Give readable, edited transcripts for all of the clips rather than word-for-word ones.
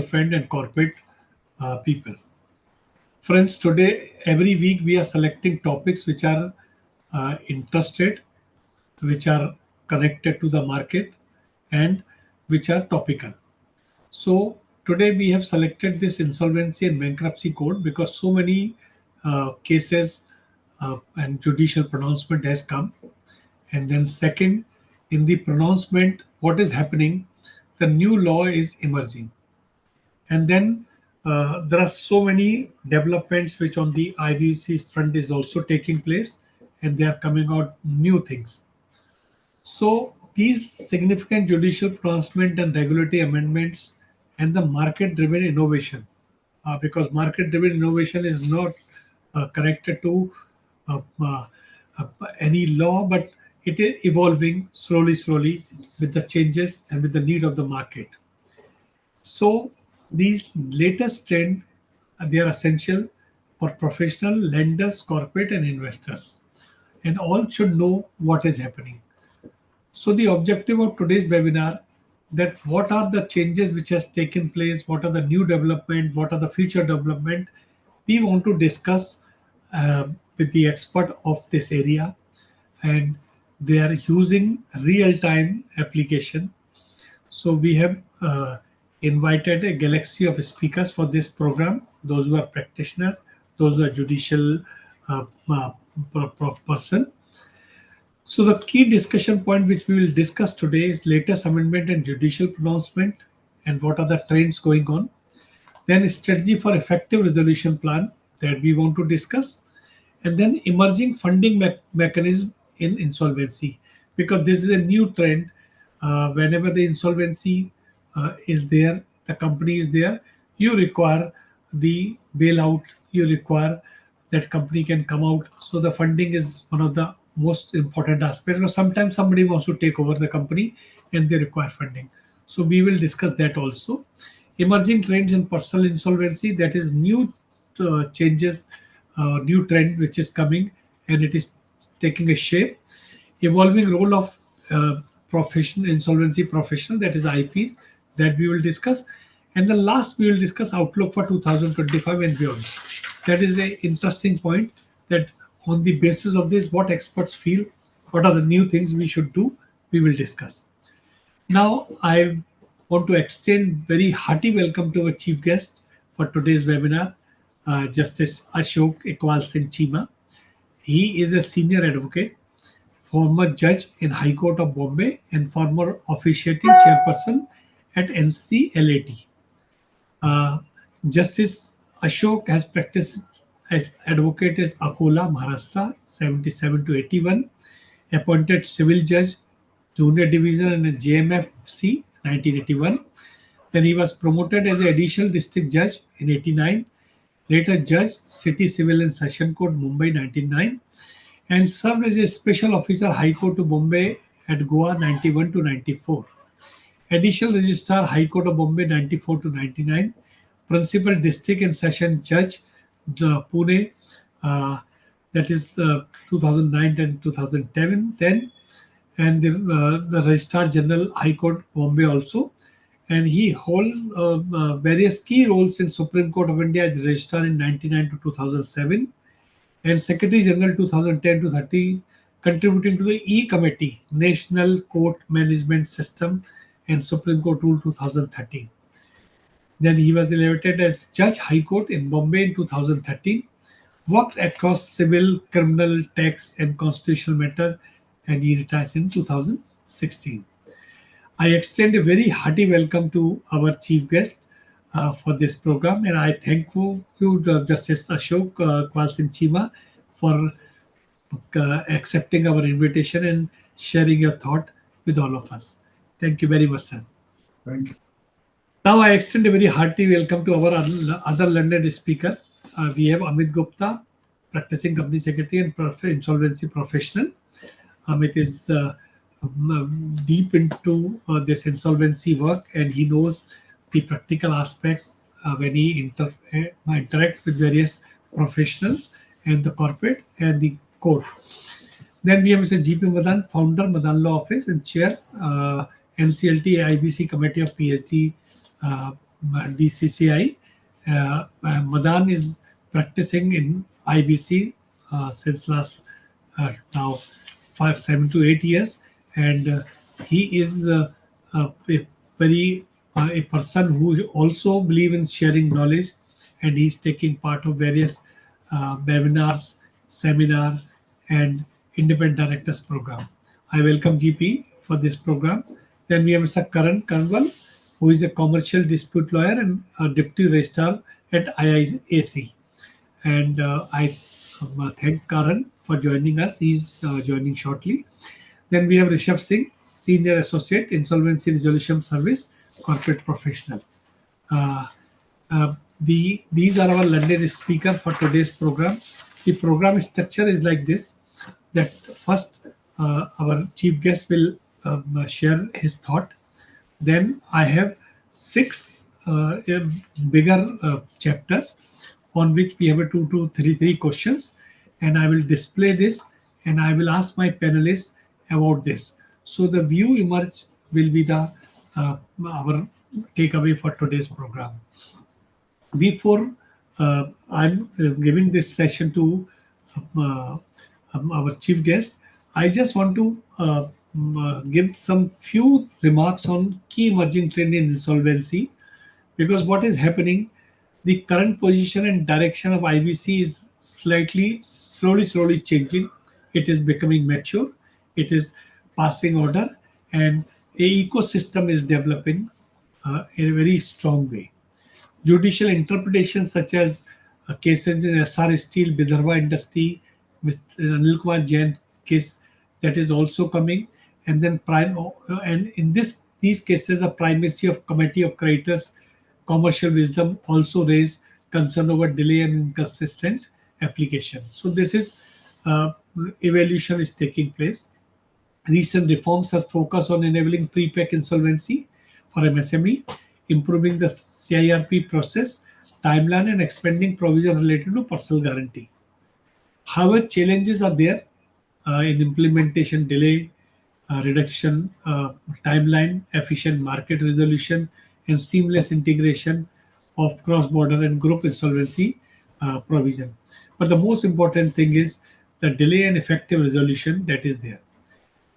friend and corporate people. Friends, today, every week we are selecting topics which are interested, which are connected to the market, and which are topical. So, today we have selected this Insolvency and Bankruptcy Code because so many cases and judicial pronouncement has come. And then, second, in the pronouncement, what is happening? The new law is emerging. And then there are so many developments which on the IBC front is also taking place, and they are coming out new things. So these significant judicial pronouncement and regulatory amendments and the market-driven innovation, because market-driven innovation is not connected to uh, uh, any law, but it is evolving slowly with the changes and with the need of the market. So these latest trend, they are essential for professional lenders, corporate, and investors, and all should know what is happening. So the objective of today's webinar, that what are the changes which has taken place, what are the new development, what are the future development, we want to discuss with the expert of this area, and they are using real-time application. So we have invited a galaxy of speakers for this program. Those who are practitioner, those who are judicial person. So the key discussion point which we will discuss today is latest amendment and judicial pronouncement and what are the trends going on. Then strategy for effective resolution plan that we want to discuss, and then emerging funding mechanism in insolvency, because this is a new trend. Whenever the insolvency is there, the company is there, you require the bailout, you require that company can come out. So the funding is one of the most important aspects, because sometimes somebody wants to take over the company and they require funding. So we will discuss that also. Emerging trends in personal insolvency, that is new changes, new trend which is coming and it is taking a shape. Evolving role of professional insolvency professional, that is IPs, that we will discuss. And the last we will discuss outlook for 2025 and beyond. That is a interesting point, that on the basis of this, what experts feel, what are the new things we should do, we will discuss. Now, I want to extend very hearty welcome to our chief guest for today's webinar, Justice Ashok Iqbal Singh Chima. He is a senior advocate, former judge in High Court of Bombay, and former officiating chairperson at NCLAT. Uh, Justice Ashok has practiced as advocate as Akola, Maharashtra, 77 to 81, appointed civil judge, junior division in JMFC, 1981. Then he was promoted as an additional district judge in 89, later judge, City Civil and Session Court, Mumbai, 1999, and served as a special officer, High Court of Bombay at Goa, 91 to 94. Additional Registrar, High Court of Bombay, 94 to 99. Principal District and Session Judge, Pune, that is 2009 and 2010. And the Registrar General, High Court, Bombay also. And he held various key roles in Supreme Court of India as Registrar in 99 to 2007. And Secretary General 2010 to 30, contributing to the E Committee, National Court Management System, and Supreme Court Rule 2013. Then he was elected as Judge High Court in Bombay in 2013, worked across civil, criminal, tax, and constitutional matter, and he retires in 2016. I extend a very hearty welcome to our chief guest for this program, and I thank you, Justice Ashok Iqbal Singh Chima, for accepting our invitation and sharing your thought with all of us. Thank you very much, sir. Thank you. Now I extend a very hearty welcome to our other learned speaker. We have Amit Gupta, practicing company secretary and insolvency professional. Amit is deep into this insolvency work, and he knows the practical aspects when he interact with various professionals and the corporate and the court. Then we have Mr. G.P. Madan, founder, Madan Law Office, and chair, NCLT IBC Committee of PhD DCCI. Madan is practicing in IBC since last now 7 to 8 years, and he is a very a person who also believe in sharing knowledge, and he's taking part of various webinars, seminars, and independent directors program. I welcome GP for this program. Then we have Mr. Karan Kanwal, who is a commercial dispute lawyer and a deputy registrar at IIAC. And I thank Karan for joining us. He's joining shortly. Then we have Rishabh Singh, Senior Associate, Insolvency Resolution Service, Corporate Professional. Uh, these are our learned speaker for today's program. The program structure is like this: that first our chief guest will share his thought. Then I have six bigger chapters on which we have a three questions, and I will display this and I will ask my panelists about this. So the view emerge will be the our takeaway for today's program. Before I'm giving this session to uh, our chief guest, I just want to give some few remarks on key emerging trend in insolvency, because what is happening, the current position and direction of IBC is slowly changing. It is becoming mature. It is passing order, and a ecosystem is developing in a very strong way. Judicial interpretations such as cases in SR Steel, Bidharva Industry, Mr. Anil Kumar Jain case, that is also coming, and then and in these cases the primacy of committee of creditors, commercial wisdom also raise concern over delay and inconsistent application. So this is evaluation is taking place. Recent reforms are focused on enabling pre-pack insolvency for MSME, improving the CIRP process, timeline, and expanding provision related to personal guarantee. However, challenges are there in implementation delay, reduction timeline, efficient market resolution, and seamless integration of cross-border and group insolvency provision. But the most important thing is the delay and effective resolution that is there.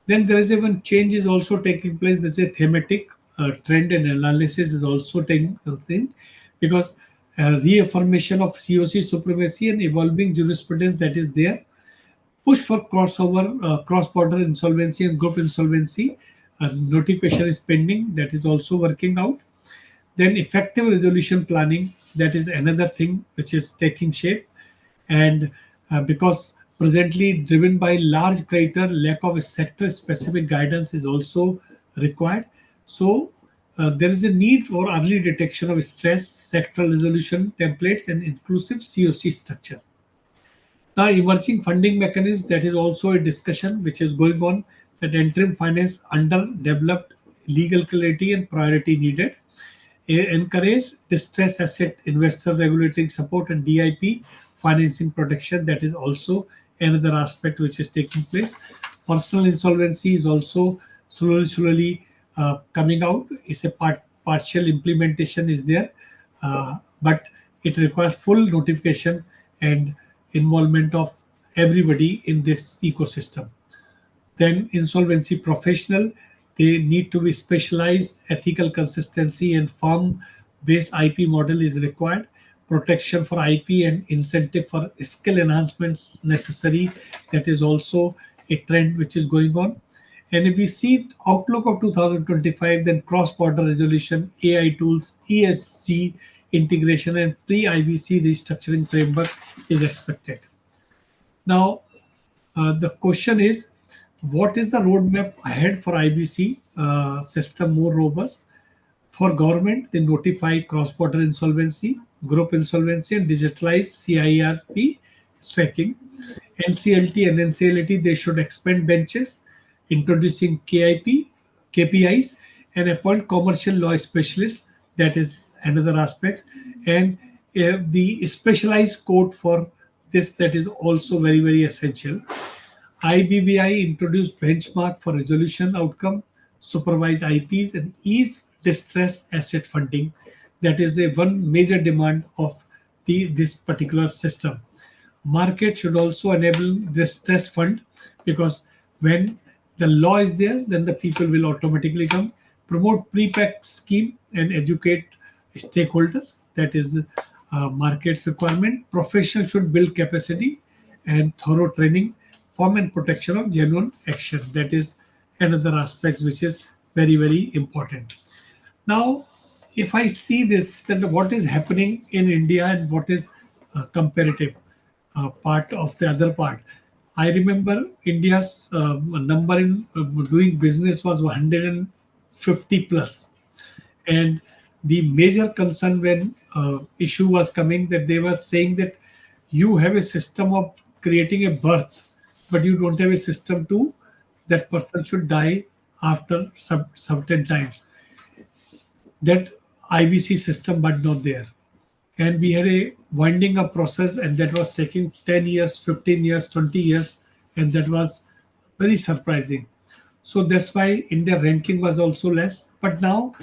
Then there is even change is also taking place. There's a thematic trend and analysis is also taking thing, because reaffirmation of COC supremacy and evolving jurisprudence that is there. Push for crossover, cross-border insolvency and group insolvency. Notification is pending. That is also working out. Then effective resolution planning. That is another thing which is taking shape. And because presently driven by large creditor, lack of sector-specific guidance is also required. So there is a need for early detection of stress, sectoral resolution templates, and inclusive COC structure. Now, emerging funding mechanisms, that is also a discussion which is going on, that interim finance underdeveloped, legal clarity and priority needed. Encourage distress asset investor regulatory support and DIP financing protection. That is also another aspect which is taking place. Personal insolvency is also slowly coming out. It's a partial implementation is there, but it requires full notification and involvement of everybody in this ecosystem. Then insolvency professional, they need to be specialized, ethical consistency and firm based IP model is required. Protection for IP and incentive for skill enhancement necessary. That is also a trend which is going on. And if we see outlook of 2025, then cross-border resolution, AI tools, ESG integration, and pre-IBC restructuring framework is expected. Now, the question is, what is the roadmap ahead for IBC system more robust? For government, they notify cross-border insolvency, group insolvency, and digitalize CIRP tracking. NCLT and NCLT, they should expand benches, introducing KPIs, and appoint commercial law specialists. That is another aspect. And the specialized code for this, that is also very essential. IBBI introduced benchmark for resolution outcome, supervise IPs, and ease distress asset funding. That is a one major demand of this particular system. Market should also enable this trust fund, because when the law is there, then the people will automatically come. Promote pre-pack scheme and educate stakeholders. That is market requirement. Professional should build capacity and thorough training, form and protection of genuine action. That is another aspect which is very, very important. Now, if I see this, then what is happening in India and what is comparative part of the other part. I remember India's number in doing business was 150 plus, and the major concern when issue was coming, that they were saying that you have a system of creating a birth, but you don't have a system to that person should die after some certain times. That IBC system but not there. And we had a winding up process, and that was taking 10 years, 15 years, 20 years, and that was very surprising. So that's why India ranking was also less. But now,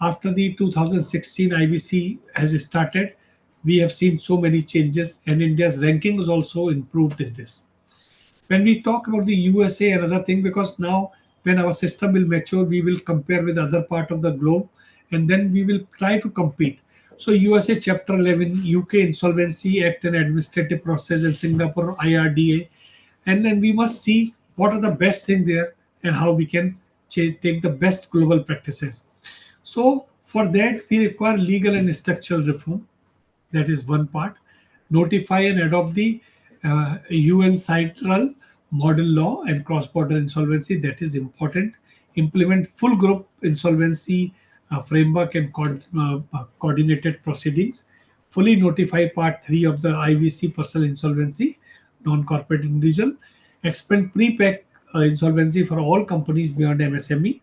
after the 2016 IBC has started, we have seen so many changes, and India's ranking is also improved in this. When we talk about the USA, another thing, because now when our system will mature, we will compare with other part of the globe, and then we will try to compete. So USA Chapter 11, UK Insolvency Act and Administrative Process, and Singapore IRDA, and then we must see what are the best thing there and how we can take the best global practices. So for that, we require legal and structural reform. That is one part. Notify and adopt the UN Central Model Law and cross-border insolvency. That is important. Implement full group insolvency framework and coordinated proceedings. Fully notify Part 3 of the IVC personal insolvency, non-corporate individual. Expand pre-pack insolvency for all companies beyond MSME.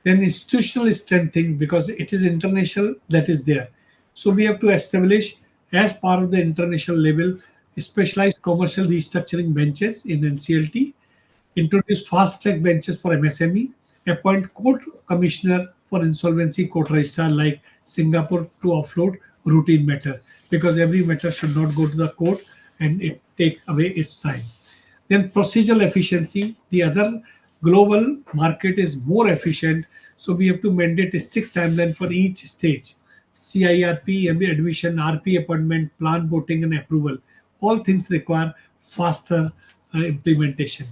Then institutional strengthening, because it is international, that is there. So we have to establish, as part of the international level, specialized commercial restructuring benches in NCLT, introduce fast track benches for MSME, appoint court commissioner for insolvency court registrar like Singapore to offload routine matter, because every matter should not go to the court and it take away its time. Then procedural efficiency. The other global market is more efficient, so we have to mandate a strict timeline for each stage. CIRP, admission, RP appointment, plan voting, and approval. All things require faster implementation.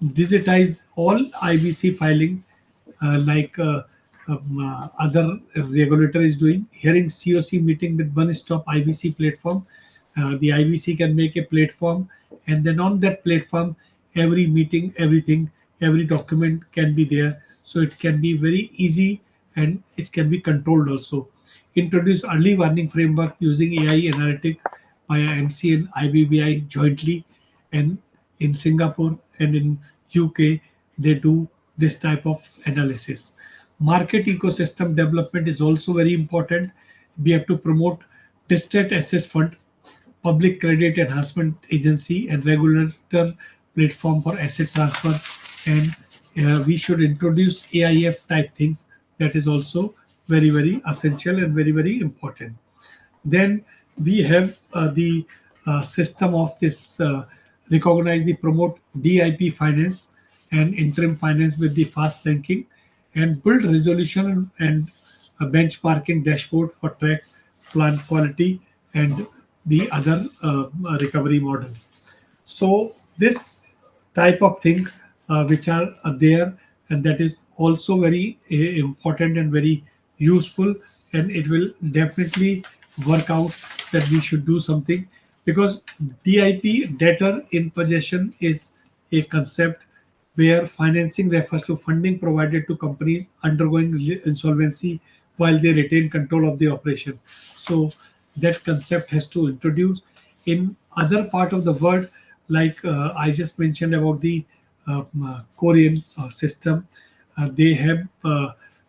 Digitize all IBC filing, other regulator is doing. Hearing COC meeting with one-stop IBC platform. The IBC can make a platform, and then on that platform, every meeting, everything, every document can be there. So it can be very easy, and it can be controlled also. Introduce early warning framework using AI analytics via MC and IBBI jointly, and in Singapore and in UK, they do this type of analysis. Market ecosystem development is also very important. We have to promote distressed assets fund, public credit enhancement agency, and regulator platform for asset transfer. And we should introduce AIF type things. That is also very, very essential and very, very important. Then we have the system of this recognize the promote DIP finance and interim finance with the fast ranking, and build resolution and a benchmarking dashboard for track plant quality and the other recovery model. So this type of thing which are there, and that is also very important and very useful, and it will definitely work out that we should do something, because DIP, debtor in possession, is a concept where financing refers to funding provided to companies undergoing insolvency while they retain control of the operation. So that concept has to introduce in other part of the world, like I just mentioned about the Korean system. They have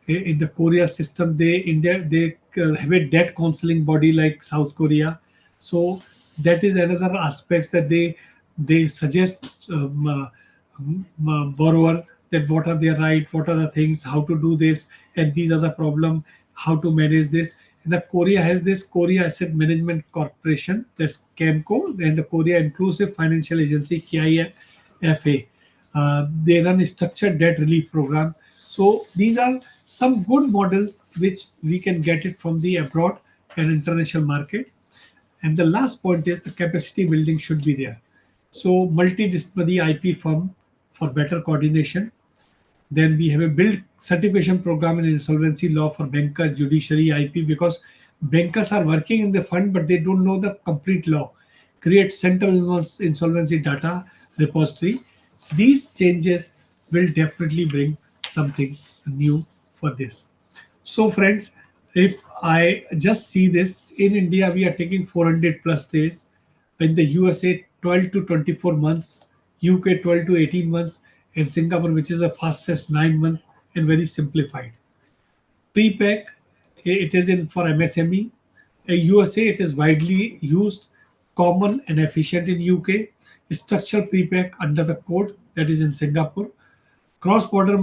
in the Korea system, they have a debt counseling body like South Korea. So that is another aspects that they suggest borrower that what are their right, what are the things, how to do this, and these are the problem, how to manage this, And the Korea has this Korea Asset Management Corporation, this CAMCO, and the Korea Inclusive Financial Agency, KIFA. They run a structured debt relief program. So these are some good models which we can get it from the abroad and international market. And the last point is the capacity building should be there. So multidisciplinary IP firm for better coordination. Then we have a build certification program in insolvency law for bankers, judiciary, IP, because bankers are working in the fund but they don't know the complete law. Create central insolvency data repository. These changes will definitely bring something new for this. So, friends, if I just see this in India, we are taking 400 plus days. In the USA, 12 to 24 months, UK 12 to 18 months, and Singapore, which is the fastest, 9 months and very simplified. Pre-pack, it is in for MSME. USA, it is widely used, common and efficient in UK. Structural pre-pack under the code, that is in Singapore. Cross-border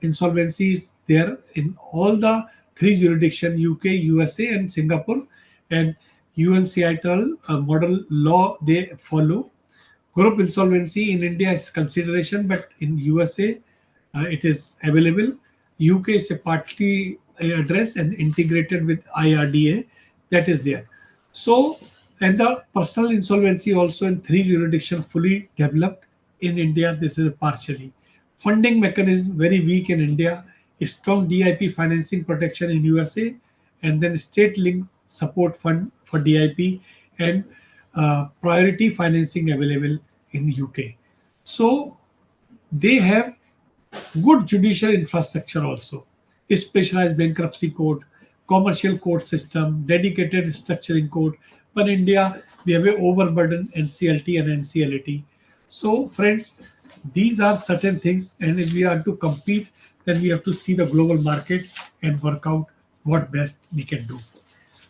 insolvency is there in all the three jurisdictions, UK, USA, and Singapore. And UNCITRAL model law they follow. Group insolvency in India is consideration, but in USA it is available. UK is a partly addressed and integrated with IRDA, that is there. So, and the personal insolvency also in three jurisdictions fully developed. In India, this is partially. Funding mechanism very weak in India. Strong DIP financing protection in USA, and then state linked support fund for DIP, and priority financing available in UK. So they have good judicial infrastructure also, a specialized bankruptcy code, commercial court system, dedicated structuring code. But in India, we have a overburdened NCLT and NCLT. So, friends, these are certain things, and if we are to compete, then we have to see the global market and work out what best we can do.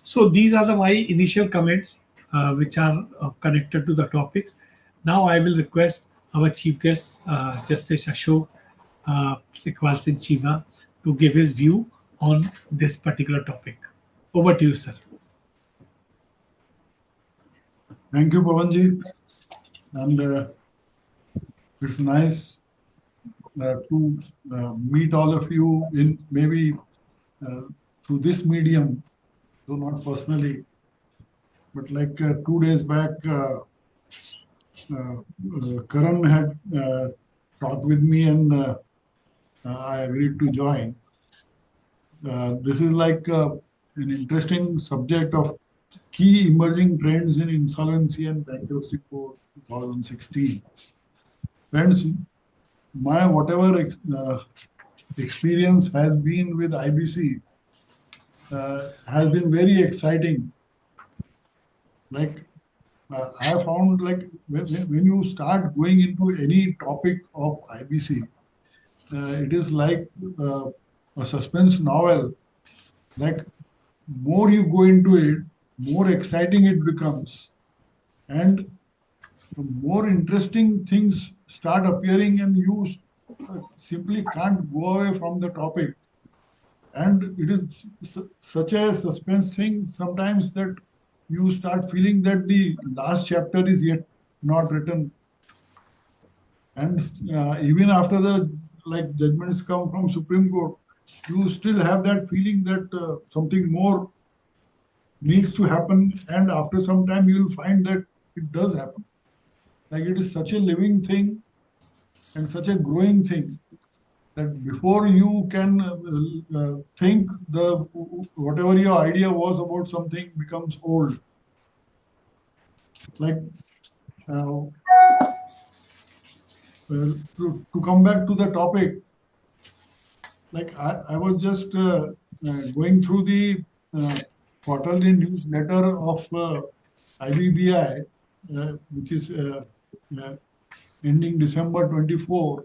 So these are my initial comments, which are connected to the topics. Now I will request our chief guest, Justice Ashok Iqbal Singh Chima, to give his view on this particular topic. Over to you, sir. Thank you, Pavanji. And it's nice to meet all of you in maybe through this medium, though not personally. But like 2 days back, Karan had talked with me, and I agreed to join. This is like an interesting subject of key emerging trends in Insolvency and Bankruptcy Code 2016. Friends, my whatever experience has been with IBC has been very exciting. Like I found, like when you start going into any topic of IBC, it is like a suspense novel. Like more you go into it, more exciting it becomes, and more interesting things start appearing, and you simply can't go away from the topic. And it is such a suspense thing sometimes that you start feeling that the last chapter is yet not written. And even after the judgments come from Supreme Court, you still have that feeling that something more needs to happen. And after some time, you will find that it does happen. Like it is such a living thing and such a growing thing that before you can think, the whatever your idea was about something becomes old. Like to come back to the topic, like I was just going through the quarterly newsletter of IBBI, which is ending December 24.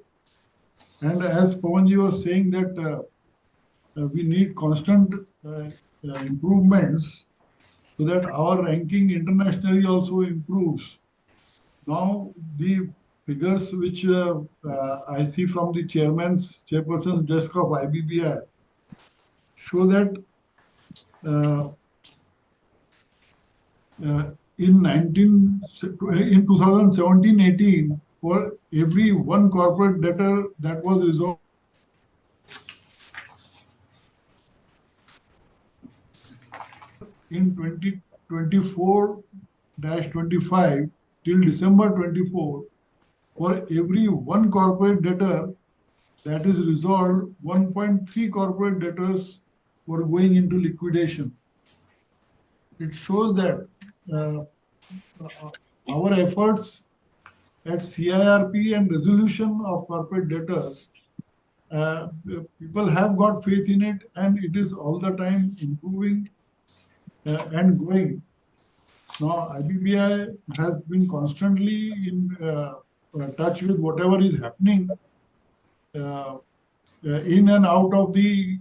And as Pavanji was saying that we need constant improvements so that our ranking internationally also improves. Now, the figures which I see from the chairperson's desk of IBBI show that uh, in 2017-18, for every one corporate debtor that was resolved in 2024-25 till December 24, for every one corporate debtor that is resolved, 1.3 corporate debtors were going into liquidation. It shows that uh, our efforts at CIRP and resolution of corporate debtors, uh, people have got faith in it, and it is all the time improving and growing. Now, IBBI has been constantly in touch with whatever is happening uh, in and out of the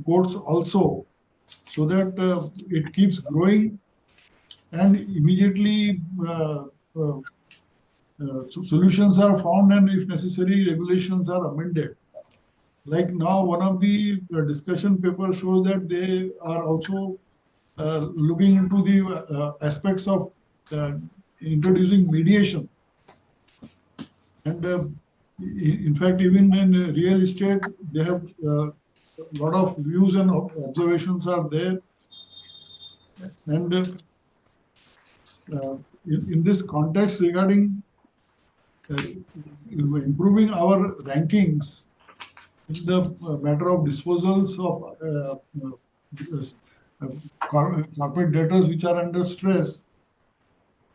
courts also, so that it keeps growing, and immediately solutions are found, and if necessary, regulations are amended. Like now, one of the discussion papers shows that they are also looking into the aspects of uh, introducing mediation. And in fact, even in real estate, they have a lot of views and observations are there. And in this context, regarding improving our rankings in the matter of disposals of corporate debtors which are under stress,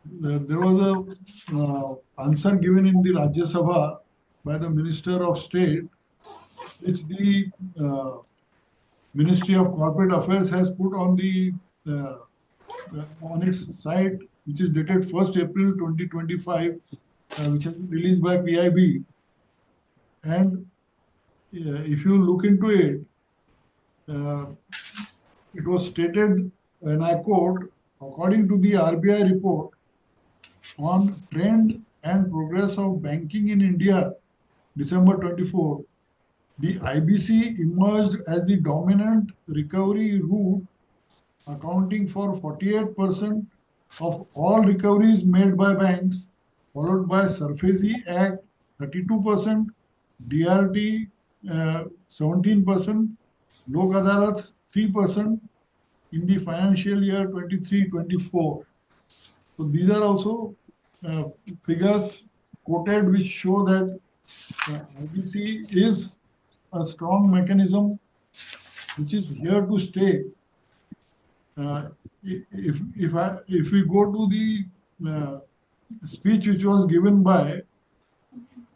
there was a answer given in the Rajya Sabha by the Minister of State, which the Ministry of Corporate Affairs has put on the on its site, which is dated 1st April 2025, which has been released by PIB. And if you look into it, uh, it was stated, and I quote, according to the RBI report on trend and progress of banking in India, December 24, the IBC emerged as the dominant recovery route, accounting for 48% of all recoveries made by banks, followed by SARFAESI Act 32%, DRT 17%, Lok Adalats 3% in the financial year 23-24. So these are also uh, figures quoted which show that IBC is a strong mechanism which is here to stay. If we go to the speech which was given by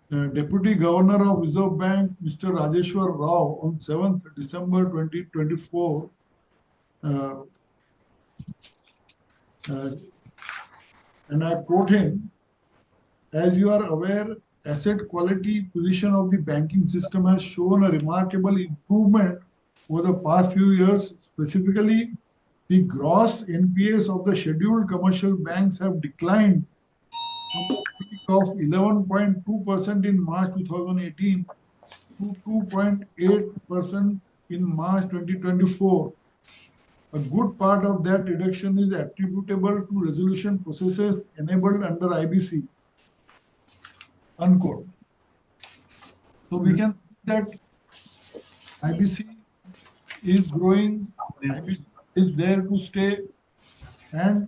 Deputy Governor of Reserve Bank, Mr. Rajeshwar Rao, on 7th December 2024, uh, uh, and I quote him, as you are aware, asset quality position of the banking system has shown a remarkable improvement over the past few years. Specifically, the gross NPAs of the scheduled commercial banks have declined from a peak of 11.2% in March 2018 to 2.8% in March 2024. A good part of that reduction is attributable to resolution processes enabled under IBC. Unquote. So we can see that IBC is growing, IBC is there to stay, and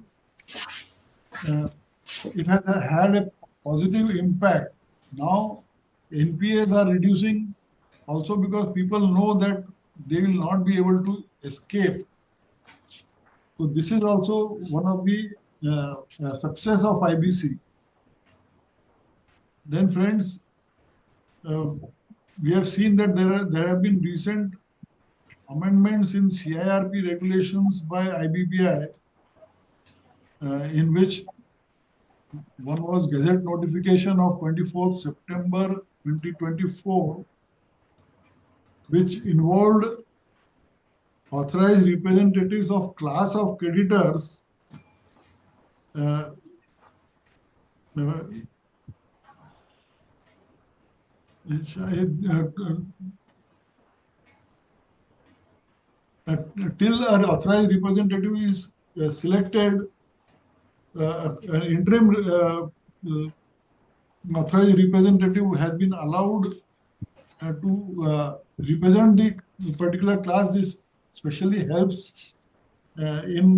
uh, it has had a positive impact. Now, NPAs are reducing also because people know that they will not be able to escape. So this is also one of the success of IBC. Then, friends, uh, we have seen that there have been recent amendments in CIRP regulations by IBBI, in which one was Gazette notification of 24th September 2024, which involved authorized representatives of class of creditors uh, uh, शायद uh, till an authorized representative is selected, an interim authorized representative has been allowed to represent the particular class. This especially helps in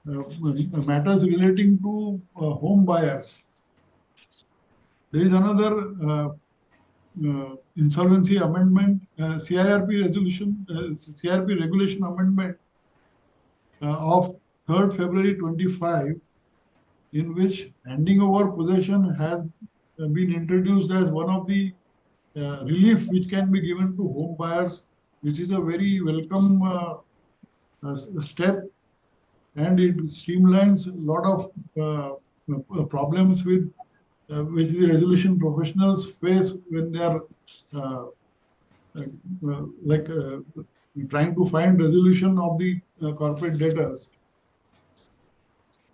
matters relating to home buyers. There is another insolvency amendment, CIRP resolution, CIRP regulation amendment of 3rd February 25, in which handing over possession has been introduced as one of the relief which can be given to home buyers, which is a very welcome step, and it streamlines a lot of problems with which the resolution professionals face when they are uh, like trying to find resolution of the corporate debtors.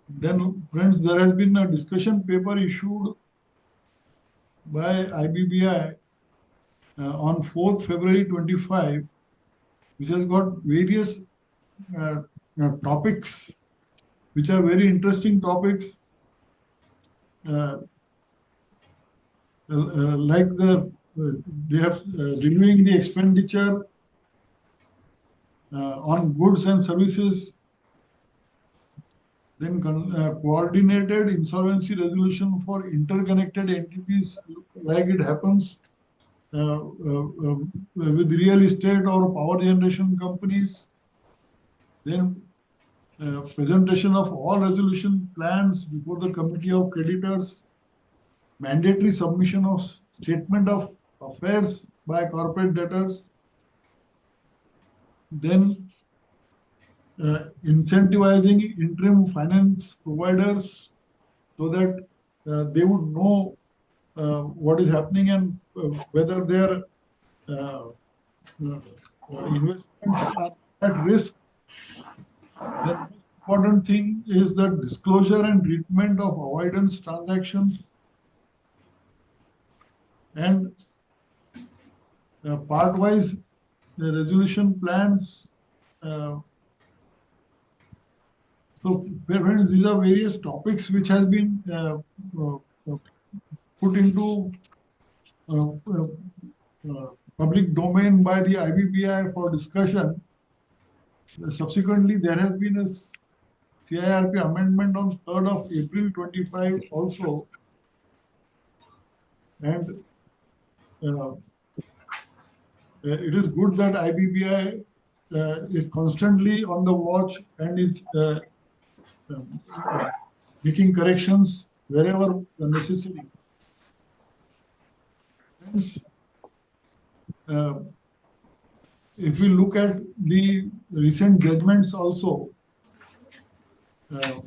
Then, friends, there has been a discussion paper issued by IBBI on 4th February 25, which has got various uh, topics, which are very interesting topics, uh, like they have reviewing the expenditure on goods and services, then coordinated insolvency resolution for interconnected entities, like it happens with real estate or power generation companies, then presentation of all resolution plans before the committee of creditors, mandatory submission of statement of affairs by corporate debtors, then incentivizing interim finance providers so that they would know what is happening and whether their uh, investments are at risk. The most important thing is the disclosure and treatment of avoidance transactions, and part-wise the resolution plans. Uh, so, friends, these are various topics which has been put into uh, uh, public domain by the IBBI for discussion. Subsequently, there has been a CIRP amendment on 3rd of April 25 also, and it is good that IBBI is constantly on the watch and is um, uh, making corrections wherever necessary. Hence, uh, if we look at the recent judgments also, uh,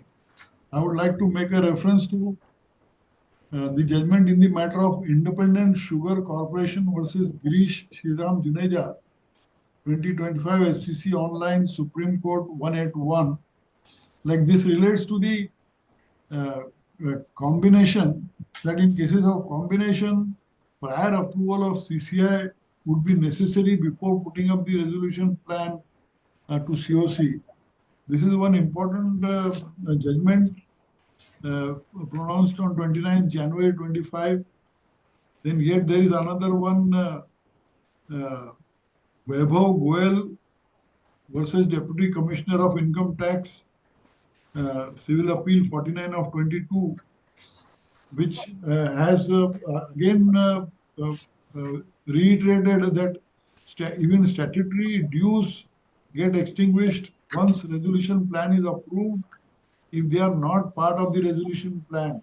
I would like to make a reference to the judgment in the matter of Independent Sugar Corporation versus Girish Shriram Juneja, 2025 SCC Online Supreme Court 181. Like this relates to the uh, combination, that in cases of combination, prior approval of CCI would be necessary before putting up the resolution plan to COC. This is one important judgment pronounced on 29th January 25. Then yet there is another one, Vaibhav Goel versus Deputy Commissioner of Income Tax, Civil Appeal 49 of 22, which has again reiterated that even statutory dues get extinguished once resolution plan is approved if they are not part of the resolution plan.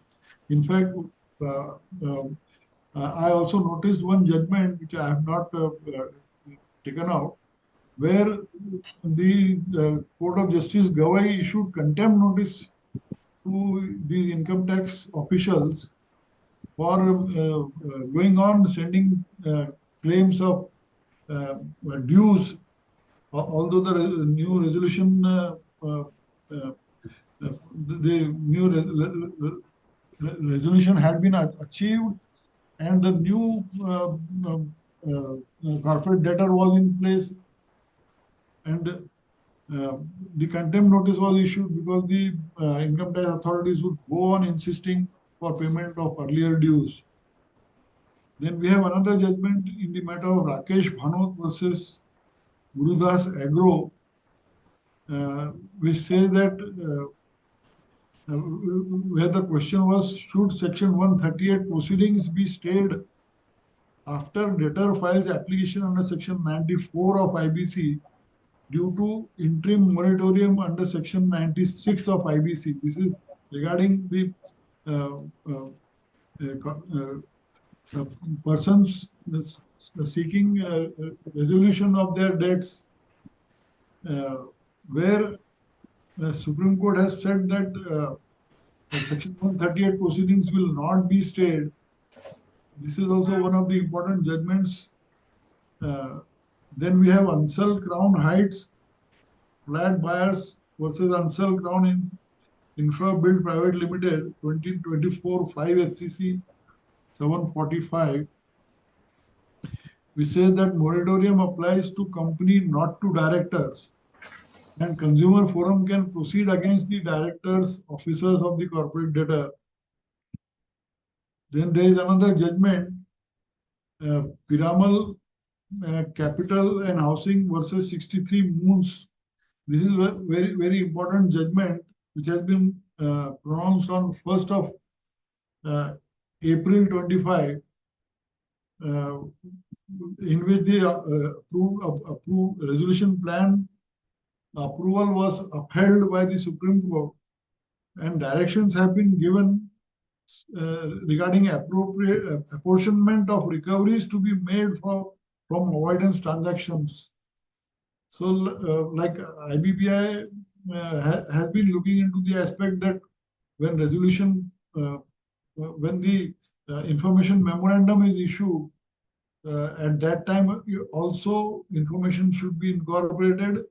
In fact, uh, uh, I also noticed one judgment which I have not taken out, where the Court of Justice Gawai issued contempt notice to the income tax officials for going on sending claims of dues, although the new resolution, the new resolution had been achieved, and the new corporate debtor was in place. And the contempt notice was issued because the income tax authorities would go on insisting for payment of earlier dues. Then we have another judgment in the matter of Rakesh Bhanot versus Gurudas Agro, which says that where the question was, should Section 138 proceedings be stayed after debtor files application under Section 94 of IBC due to interim moratorium under Section 96 of IBC. This is regarding the uh, uh, persons seeking resolution of their debts, where the Supreme Court has said that Section 138 proceedings will not be stayed. This is also one of the important judgments. Uh, then we have Ansal Crown Heights flat buyers versus Ansal Crown in Infra Build Private Limited 2024 5 SCC 745. We say that moratorium applies to company, not to directors, and consumer forum can proceed against the directors, officers of the corporate debtor. Then there is another judgment, Piramal Capital and Housing versus 63 Moons. This is a very, very important judgment which has been pronounced on 1st of April 25, in which the approved resolution plan approval was upheld by the Supreme Court, and directions have been given regarding appropriate apportionment of recoveries to be made from avoidance transactions. So, like IBPI has been looking into the aspect that when resolution, when the information memorandum is issued, at that time also information should be incorporated,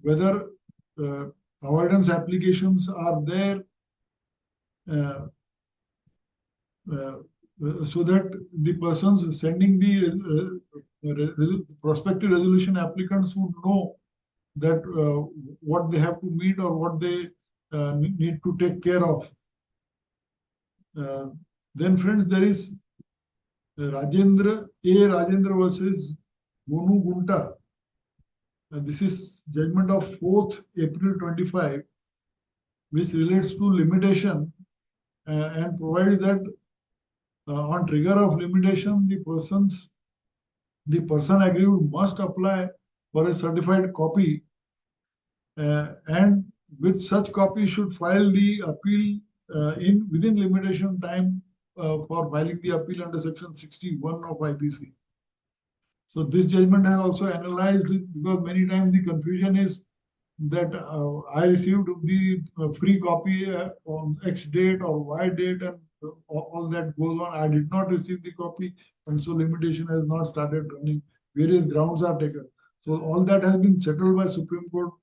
whether uh, avoidance applications are there, uh, uh, so that the persons sending the prospective resolution applicants would know that what they have to meet or what they need to take care of. Then, friends, there is Rajendra versus Monu Gunta. This is judgment of 4th April 25, which relates to limitation and provides that on trigger of limitation, the person aggrieved must apply for a certified copy, and with such copy should file the appeal in within limitation time for filing the appeal under Section 61 of IBC. So this judgment has also analyzed it, because many times the confusion is that I received the free copy on X date or Y date, and all that goes on. I did not receive the copy, and so limitation has not started running. Various grounds are taken. So all that has been settled by Supreme Court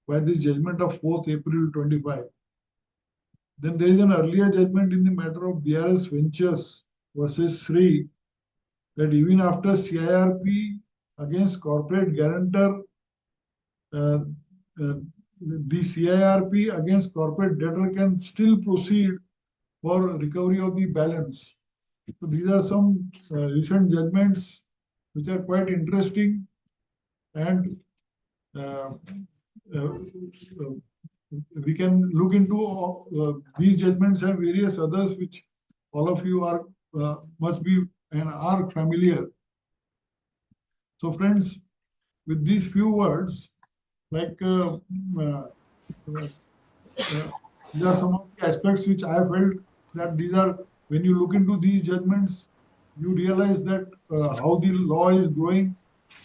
by this judgment of 4th April 25. Then there is an earlier judgment in the matter of BRS Ventures versus Sri, that even after CIRP against corporate guarantor, uh, the CIRP against corporate debtor can still proceed for recovery of the balance. So these are some recent judgments which are quite interesting, and uh, uh, we can look into these judgments and various others which all of you are must be and are familiar. So, friends, with these few words, like these are some of the aspects which I felt that these are, when you look into these judgments, you realize that how the law is growing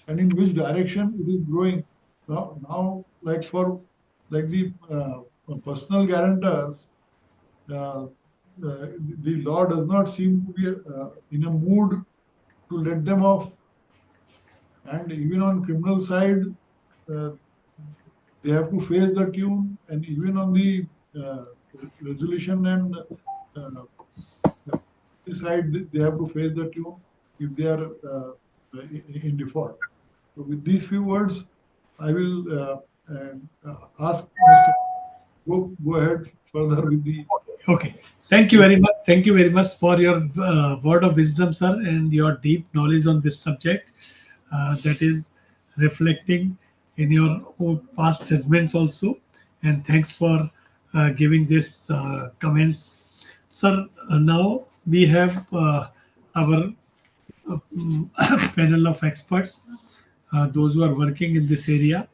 and in which direction it is growing. Now like for like the personal guarantors, uh, the law does not seem to be in a mood to let them off, and even on criminal side, uh, they have to face the tune, and even on the uh, resolution and side, they have to face the tune if they are in default. So with these few words, I will ask Mr. Go ahead further with the. Okay. Thank you very much. Thank you very much for your word of wisdom, sir, and your deep knowledge on this subject. That is reflecting in your own past judgments also. And thanks for giving this comments, sir. Now we have our panel of experts, those who are working in this area.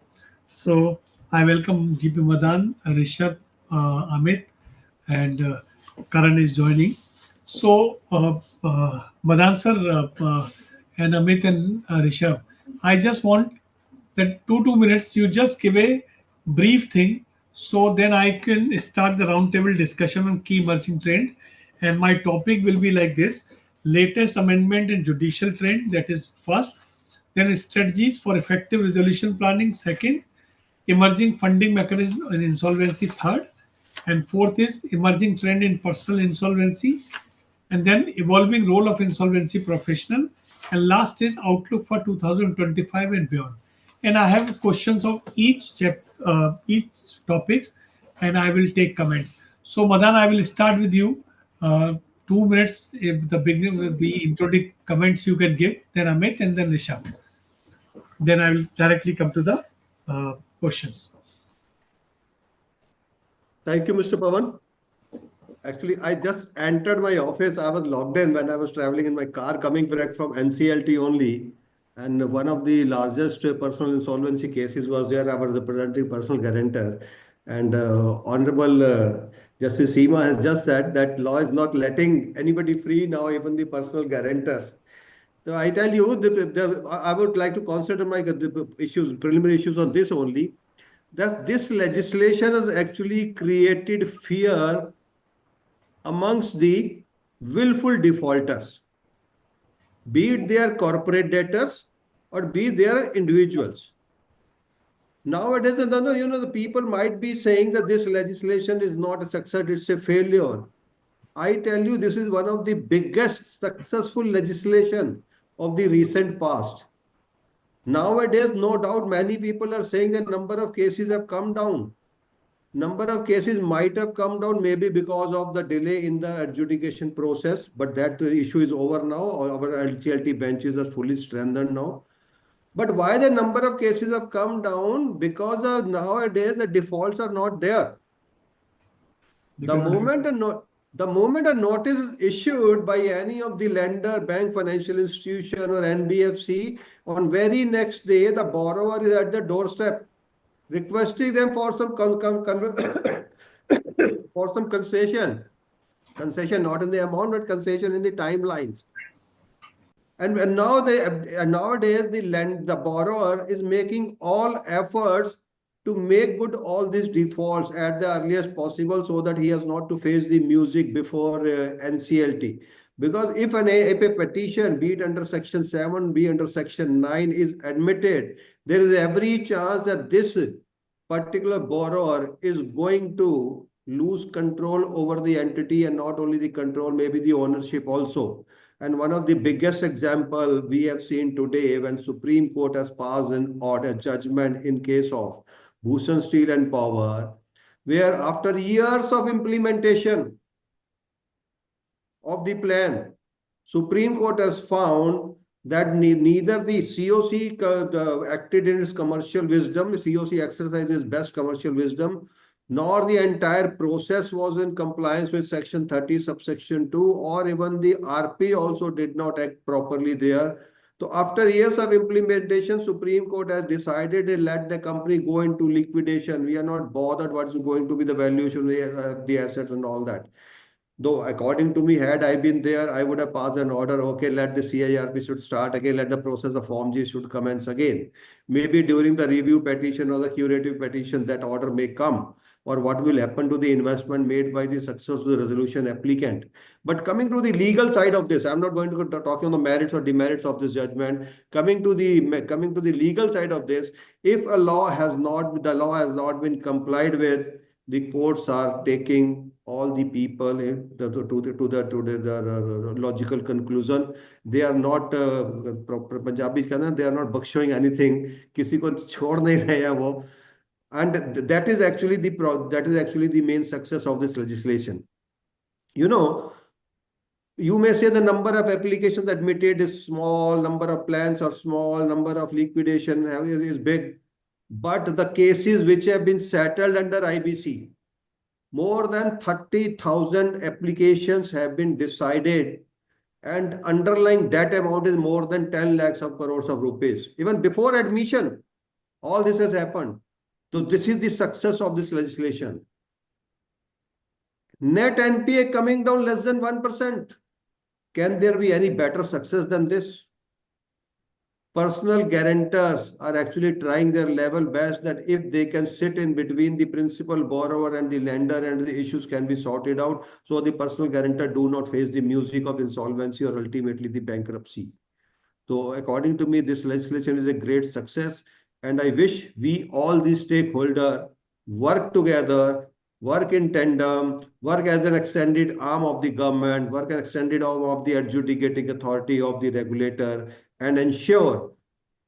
So I welcome GP Madan, Rishabh, Amit, and Karan is joining. So Madan sir and Amit and Rishabh, I just want that 2 minutes you just give a brief thing, so then I can start the roundtable discussion on key emerging trend. And my topic will be like this: latest amendment in judicial trend, that is first, then strategies for effective resolution planning second, emerging funding mechanism in insolvency third, and fourth is emerging trend in personal insolvency, and then evolving role of insolvency professional, and last is outlook for 2025 and beyond. And I have questions of each topics, and I will take comments. So Madan, I will start with you. 2 minutes, if the beginning will be introductory comments you can give, then Amit, and then Rishabh. Then I will directly come to the questions. Thank you, Mr. Pawan. Actually, I just entered my office. I was logged in when I was traveling in my car coming back from NCLT only. And one of the largest personal insolvency cases was there. I was representing personal guarantor. And Honorable Justice Seema has just said that law is not letting anybody free now, even the personal guarantors. So I tell you, I would like to consider my issues, preliminary issues on this only. That this legislation has actually created fear amongst the willful defaulters, be it they are corporate debtors or be they are individuals. Nowadays, the people might be saying that this legislation is not a success, it's a failure. I tell you, this is one of the biggest successful legislation of the recent past. Nowadays, no doubt, many people are saying that number of cases have come down. Number of cases might have come down maybe because of the delay in the adjudication process, but that issue is over now. Our LCLT benches are fully strengthened now. But why the number of cases have come down? Because of nowadays the defaults are not there. The moment a notice is issued by any of the lender, bank, financial institution or NBFC, on very next day, the borrower is at the doorstep requesting them for some for some concession not in the amount but concession in the timelines. And nowadays the borrower is making all efforts to make good all these defaults at the earliest possible so that he has not to face the music before NCLT. Because if a petition, be it under Section 7, be under Section 9, is admitted, there is every chance that this particular borrower is going to lose control over the entity, and not only the control, maybe the ownership also. And one of the biggest example we have seen today when Supreme Court has passed an order judgment in case of Bhushan Steel and Power, where after years of implementation of the plan, Supreme Court has found that neither the COC acted in its commercial wisdom, COC exercised its best commercial wisdom, nor the entire process was in compliance with Section 30, subsection 2, or even the RP also did not act properly there. So after years of implementation, Supreme Court has decided to let the company go into liquidation. We are not bothered what's going to be the valuation of the assets and all that. Though, according to me, had I been there, I would have passed an order. Okay, let the CIRP should start again. Let the process of Form G should commence again. Maybe during the review petition or the curative petition, that order may come. Or what will happen to the investment made by the successful resolution applicant. But coming to the legal side of this, I'm not going to talk on the merits or demerits of this judgment. Coming to the legal side of this, if the law has not been complied with, the courts are taking all the people to the logical conclusion. They are not Punjabi कहना, they are not bਖशोइंग anything. किसी को छोड़ नहीं रहे हैं वो. And that is actually that is actually the main success of this legislation. You know, you may say the number of applications admitted is small, number of plans are small, number of liquidation is big, but the cases which have been settled under IBC, more than 30,000 applications have been decided, and underlying that amount is more than 10 lakhs of crores of rupees. Even before admission, all this has happened. So this is the success of this legislation. Net NPA coming down less than 1%. Can there be any better success than this? Personal guarantors are actually trying their level best that if they can sit in between the principal borrower and the lender and the issues can be sorted out, so the personal guarantor do not face the music of insolvency or ultimately the bankruptcy. So according to me, this legislation is a great success, and I wish we all the stakeholders work together, work in tandem, work as an extended arm of the government, work an extended arm of the adjudicating authority of the regulator, and ensure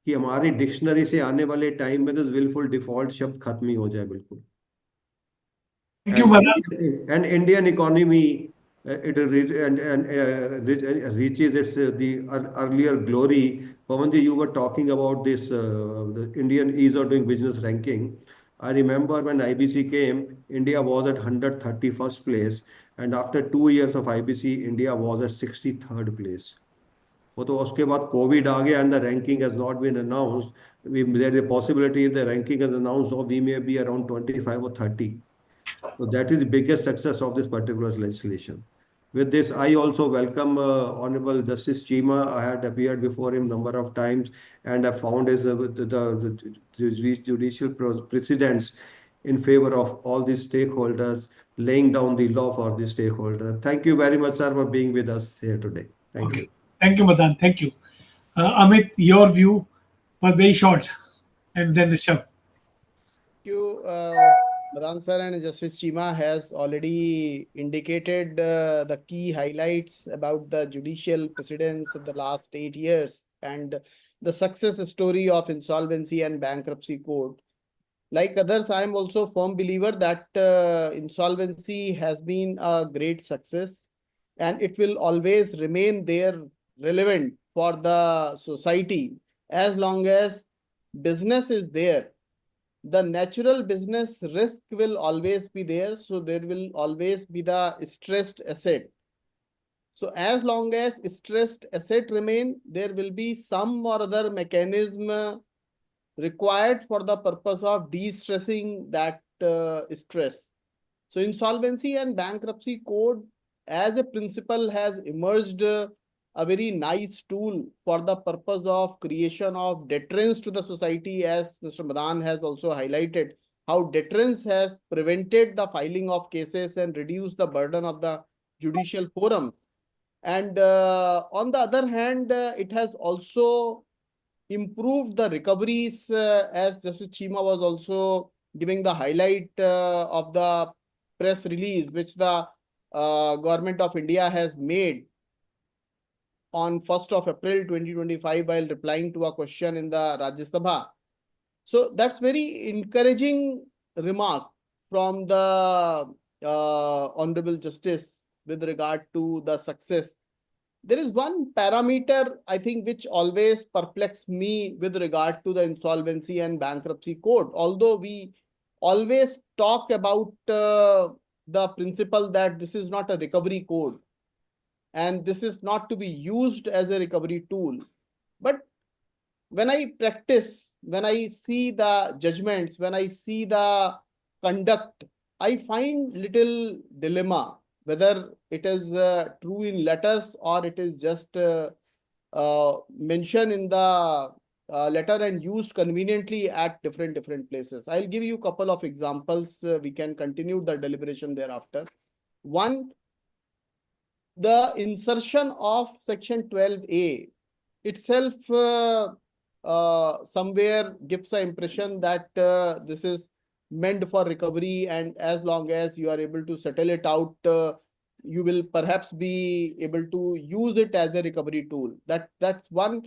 कि हमारी dictionary से आने वाले time में तो wilful default शब्द खत्म ही हो जाए बिल्कुल. Thank you, Madan. And Indian economy reaches its the earlier glory. Pawanji, you were talking about this the Indian ease of doing business ranking. I remember when IBC came, India was at 131st place, and after 2 years of IBC, India was at 63rd place. वो तो उसके बाद Covid आ गया and the ranking has not been announced. There is a possibility if the ranking is announced, or we may be around 25 or 30. So that is the biggest success of this particular legislation. With this, I also welcome Honorable Justice Chima. I had appeared before him number of times, and I found his the judicial precedents in favor of all these stakeholders, laying down the law for the stakeholder. Thank you very much, sir, for being with us here today. Thank you. Okay. Thank you, Madan. Thank you. Amit, your view was very short. And then Rishabh. You, Madan sir and Justice Chima has already indicated the key highlights about the judicial precedents of the last 8 years and the success story of Insolvency and Bankruptcy Code. Like others, I am also a firm believer that insolvency has been a great success, and it will always remain there relevant for the society as long as business is there. The natural business risk will always be there, so there will always be the stressed asset. So as long as stressed asset remain, there will be some or other mechanism required for the purpose of de-stressing that stress. So Insolvency and Bankruptcy Code as a principle has emerged a very nice tool for the purpose of creation of deterrence to the society, as Mr. Madan has also highlighted, how deterrence has prevented the filing of cases and reduced the burden of the judicial forums. And on the other hand, it has also improved the recoveries, as Justice Chima was also giving the highlight of the press release, which the Government of India has made on 1st of April 2025 while replying to a question in the Rajya Sabha. So that's very encouraging remark from the Honorable Justice with regard to the success. There is one parameter, I think, which always perplexes me with regard to the Insolvency and Bankruptcy Code. Although we always talk about the principle that this is not a recovery code and this is not to be used as a recovery tool. But when I practice, when I see the judgments, when I see the conduct, I find little dilemma whether it is true in letters or it is just mentioned in the letter and used conveniently at different places. I'll give you a couple of examples. We can continue the deliberation thereafter. One, the insertion of section 12A itself somewhere gives the impression that this is meant for recovery, and as long as you are able to settle it out, you will perhaps be able to use it as a recovery tool. That's one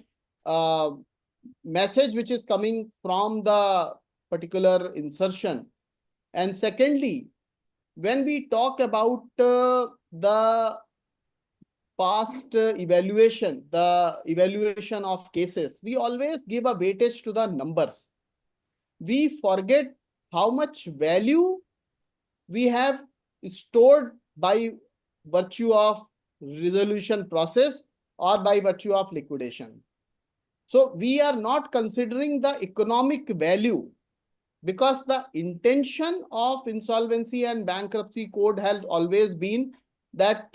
message which is coming from the particular insertion. And secondly, when we talk about the past evaluation, the evaluation of cases, we always give a weightage to the numbers. We forget how much value we have stored by virtue of resolution process or by virtue of liquidation. So we are not considering the economic value, because the intention of Insolvency and Bankruptcy Code has always been that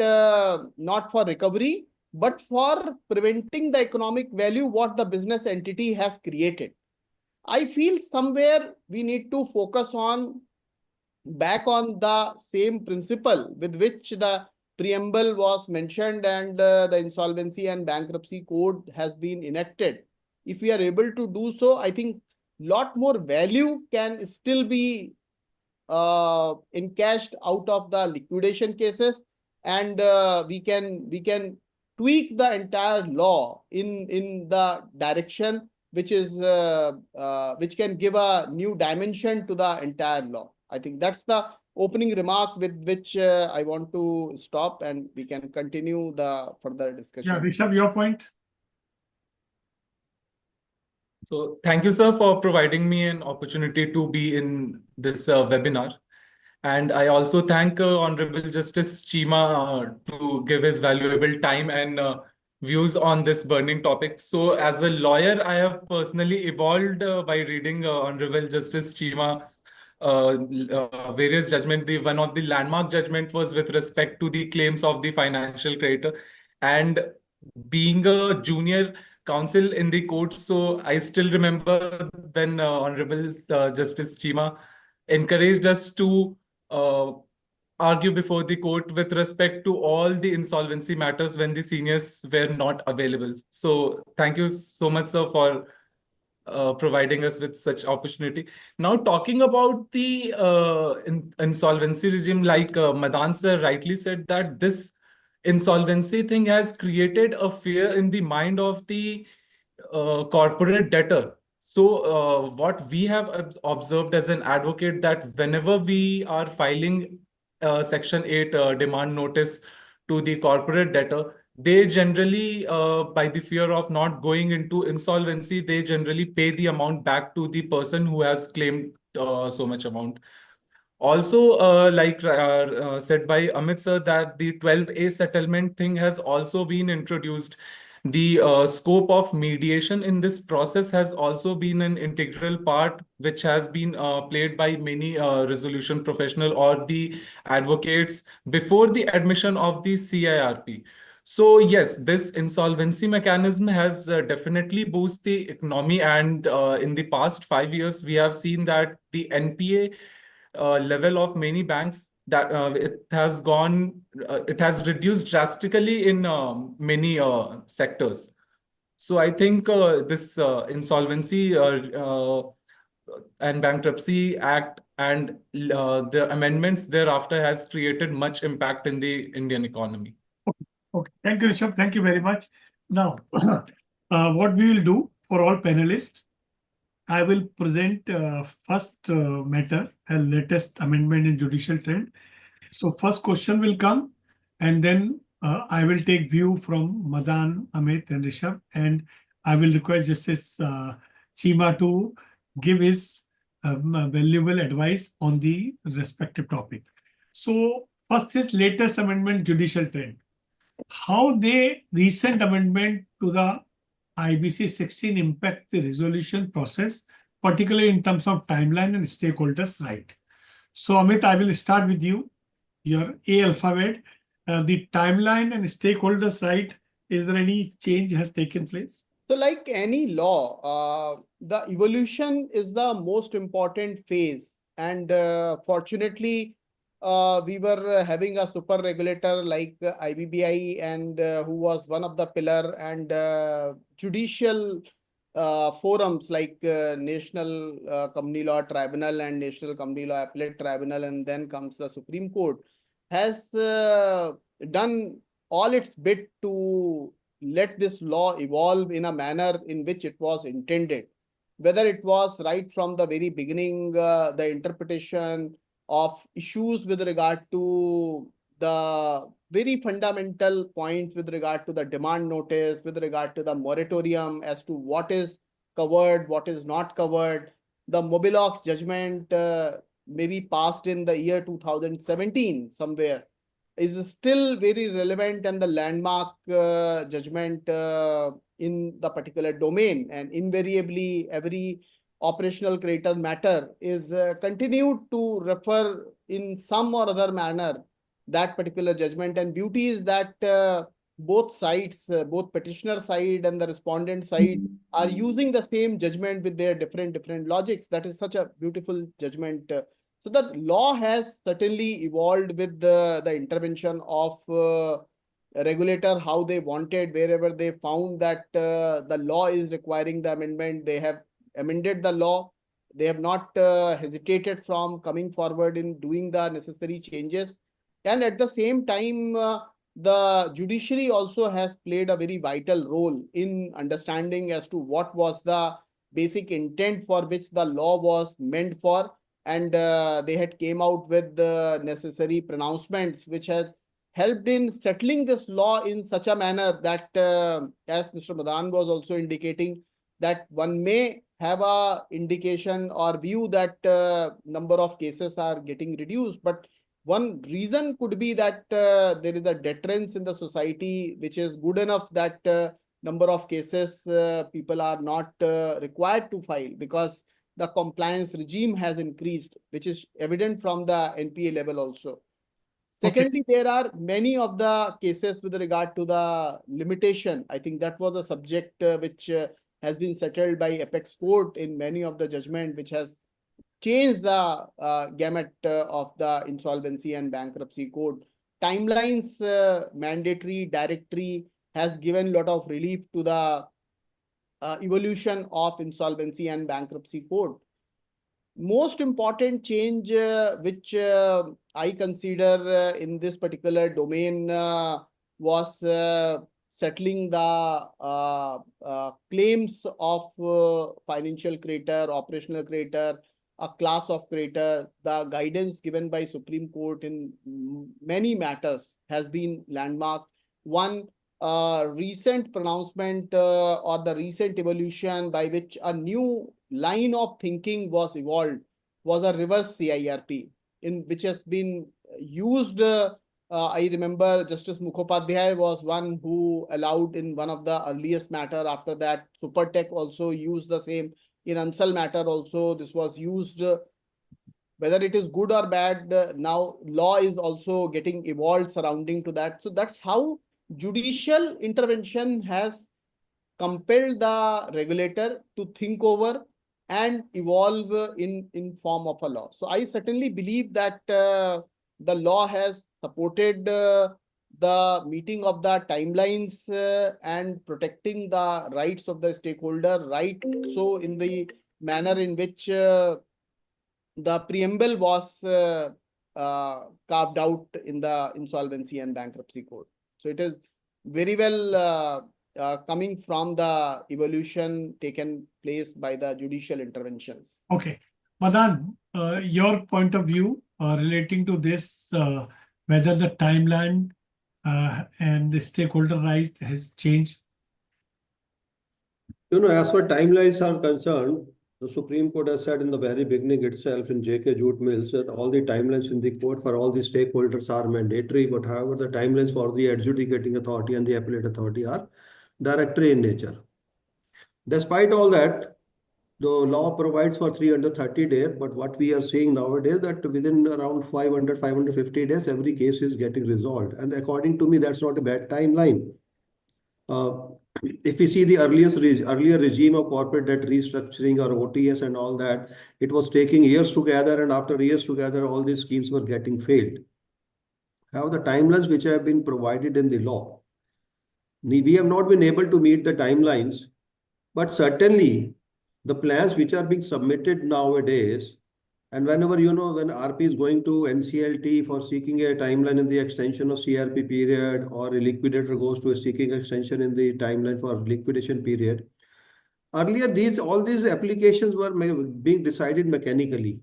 not for recovery, but for preventing the economic value what the business entity has created. I feel somewhere we need to focus on back on the same principle with which the preamble was mentioned and the Insolvency and Bankruptcy Code has been enacted. If we are able to do so, I think lot more value can still be encashed out of the liquidation cases, and we can tweak the entire law in the direction which is which can give a new dimension to the entire law. I think that's the opening remark with which I want to stop, and we can continue the further discussion. Yeah, Rishabh, your point. So thank you, sir, for providing me an opportunity to be in this webinar. And I also thank Honorable Justice Chima to give his valuable time and views on this burning topic. So as a lawyer, I have personally evolved by reading Honorable Justice Chima various judgments. One of the landmark judgment was with respect to the claims of the financial creditor. And being a junior counsel in the court, so I still remember when Honorable Justice Chima encouraged us to argue before the court with respect to all the insolvency matters when the seniors were not available. So thank you so much, sir, for providing us with such opportunity. Now, talking about the insolvency regime, like Madan sir rightly said, that this insolvency thing has created a fear in the mind of the corporate debtor. So what we have observed as an advocate, that whenever we are filing Section 8 demand notice to the corporate debtor, they generally, by the fear of not going into insolvency, they generally pay the amount back to the person who has claimed so much amount. Also, like said by Amit sir, that the 12A settlement thing has also been introduced. The scope of mediation in this process has also been an integral part, which has been played by many resolution professional or the advocates before the admission of the CIRP. So yes, this insolvency mechanism has definitely boosted the economy, and in the past 5 years, we have seen that the NPA level of many banks, that it has reduced drastically in many sectors. So I think this Insolvency and Bankruptcy Act and the amendments thereafter has created much impact in the Indian economy. Okay, thank you, Rishabh. Thank you very much. Now, what we will do for all panelists, I will present first matter, a latest amendment in judicial trend. So first question will come, and then I will take view from Madan, Amit, and Rishabh, and I will request Justice Chima to give his valuable advice on the respective topic. So first is latest amendment judicial trend. How the recent amendment to the IBC 16 impact the resolution process, particularly in terms of timeline and stakeholders' right. So Amit, I will start with you. Your A alphabet, the timeline and stakeholders' right, is there any change has taken place? So like any law, the evolution is the most important phase. And fortunately, we were having a super regulator like IBBI, and who was one of the pillar, and judicial forums like National Company Law Tribunal and National Company Law Appellate Tribunal, and then comes the Supreme Court, has done all its bit to let this law evolve in a manner in which it was intended. Whether it was right from the very beginning, the interpretation of issues with regard to the very fundamental points with regard to the demand notice, with regard to the moratorium as to what is covered, what is not covered. The Mobilox judgment, maybe passed in the year 2017 somewhere, is still very relevant and the landmark judgment in the particular domain. And invariably, every operational creditor matter is continued to refer in some or other manner that particular judgment. And beauty is that both sides, both petitioner side and the respondent side, are using the same judgment with their different logics. That is such a beautiful judgment. So the law has certainly evolved with the intervention of a regulator, how they wanted, wherever they found that the law is requiring the amendment, they have amended the law. They have not hesitated from coming forward in doing the necessary changes. And at the same time, the judiciary also has played a very vital role in understanding as to what was the basic intent for which the law was meant for. And they had came out with the necessary pronouncements, which has helped in settling this law in such a manner that, as Mr. Madan was also indicating, that one may have a indication or view that number of cases are getting reduced. But one reason could be that there is a deterrence in the society, which is good enough that number of cases people are not required to file, because the compliance regime has increased, which is evident from the NPA level also. Secondly, there are many of the cases with regard to the limitation. I think that was a subject which has been settled by Apex Court in many of the judgment, which has changed the gamut of the Insolvency and Bankruptcy Code. Timelines mandatory directory has given a lot of relief to the evolution of Insolvency and Bankruptcy Code. Most important change which I consider in this particular domain was settling the claims of financial creditor, operational creditor, a class of creditor. The guidance given by Supreme Court in many matters has been landmark. One recent pronouncement or the recent evolution by which a new line of thinking was evolved was a reverse CIRP, in which has been used. I remember Justice Mukhopadhyay was one who allowed in one of the earliest matter. After that, Supertech also used the same. In Ansal matter also, this was used. Whether it is good or bad, now law is also getting evolved surrounding to that. So that's how judicial intervention has compelled the regulator to think over and evolve in form of a law. So I certainly believe that the law has supported the meeting of the timelines and protecting the rights of the stakeholder, right? So in the manner in which the preamble was carved out in the Insolvency and Bankruptcy Code. So it is very well coming from the evolution taken place by the judicial interventions. Okay. Madan, your point of view relating to this, whether the timeline and the stakeholder rights has changed? As far timelines are concerned, the Supreme Court has said in the very beginning itself in J.K. Jute Mills that all the timelines in the court for all the stakeholders are mandatory, but however, the timelines for the adjudicating authority and the appellate authority are directory in nature. Despite all that, the law provides for 330 days, but what we are seeing nowadays that within around 500, 550 days, every case is getting resolved. And according to me, that's not a bad timeline. If we see the earlier regime of corporate debt restructuring or OTS and all that, it was taking years together, and after years together, all these schemes were getting failed. However, the timelines which have been provided in the law, we have not been able to meet the timelines But certainly, the plans which are being submitted nowadays, and whenever when RP is going to NCLT for seeking a timeline in the extension of CRP period, or a liquidator goes to a seeking extension in the timeline for liquidation period, earlier all these applications were being decided mechanically.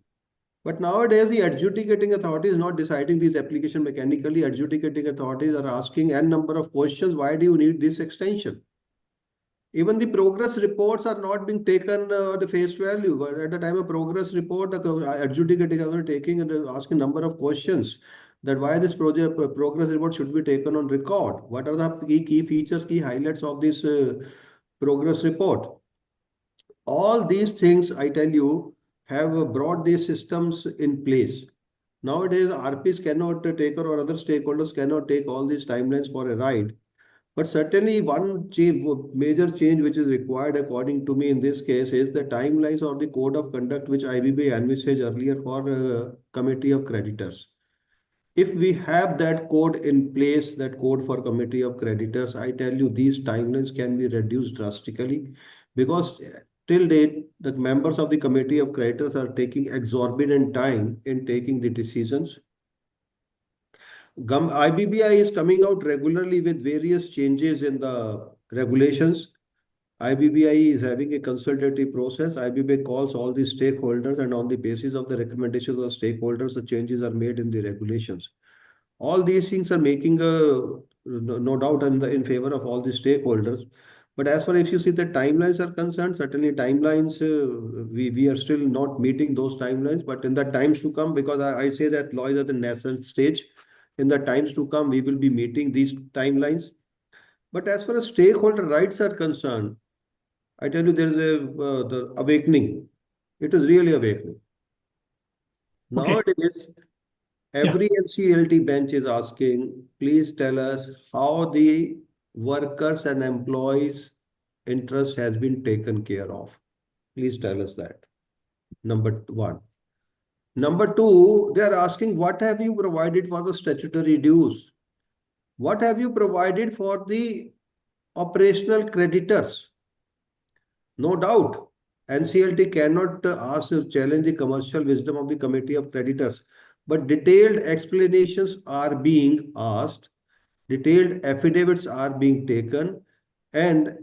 But nowadays, the adjudicating authority is not deciding these applications mechanically. Adjudicating authorities are asking n number of questions. Why do you need this extension? Even the progress reports are not being taken the face value. But at the time of progress report, the adjudicating authority taking and asking number of questions that why this project progress report should be taken on record. What are the key features, key highlights of this progress report? All these things, I tell you, have brought these systems in place. Nowadays, RPs cannot take, or other stakeholders cannot take all these timelines for a ride. But certainly one major change which is required according to me in this case is the timelines or the code of conduct which IBB envisaged earlier for committee of creditors. If we have that code in place, that code for committee of creditors, I tell you these timelines can be reduced drastically, because till date, the members of the committee of creditors are taking exorbitant time in taking the decisions. IBBI is coming out regularly with various changes in the regulations. IBBI is having a consultative process. IBBI calls all the stakeholders, and on the basis of the recommendations of stakeholders, the changes are made in the regulations. All these things are making no doubt in favor of all the stakeholders. But as far as you see the timelines are concerned, certainly timelines, we are still not meeting those timelines. But in the times to come, because I say that law is at the nascent stage, in the times to come, we will be meeting these timelines. But as far as stakeholder rights are concerned, I tell you, there is the awakening. It is really awakening. Okay. Nowadays, every NCLT bench is asking, please tell us how the workers and employees' interest has been taken care of. Please tell us that. Number one. Number two, they are asking, what have you provided for the statutory dues? What have you provided for the operational creditors? No doubt, NCLT cannot challenge the commercial wisdom of the committee of creditors, but detailed explanations are being asked, detailed affidavits are being taken, and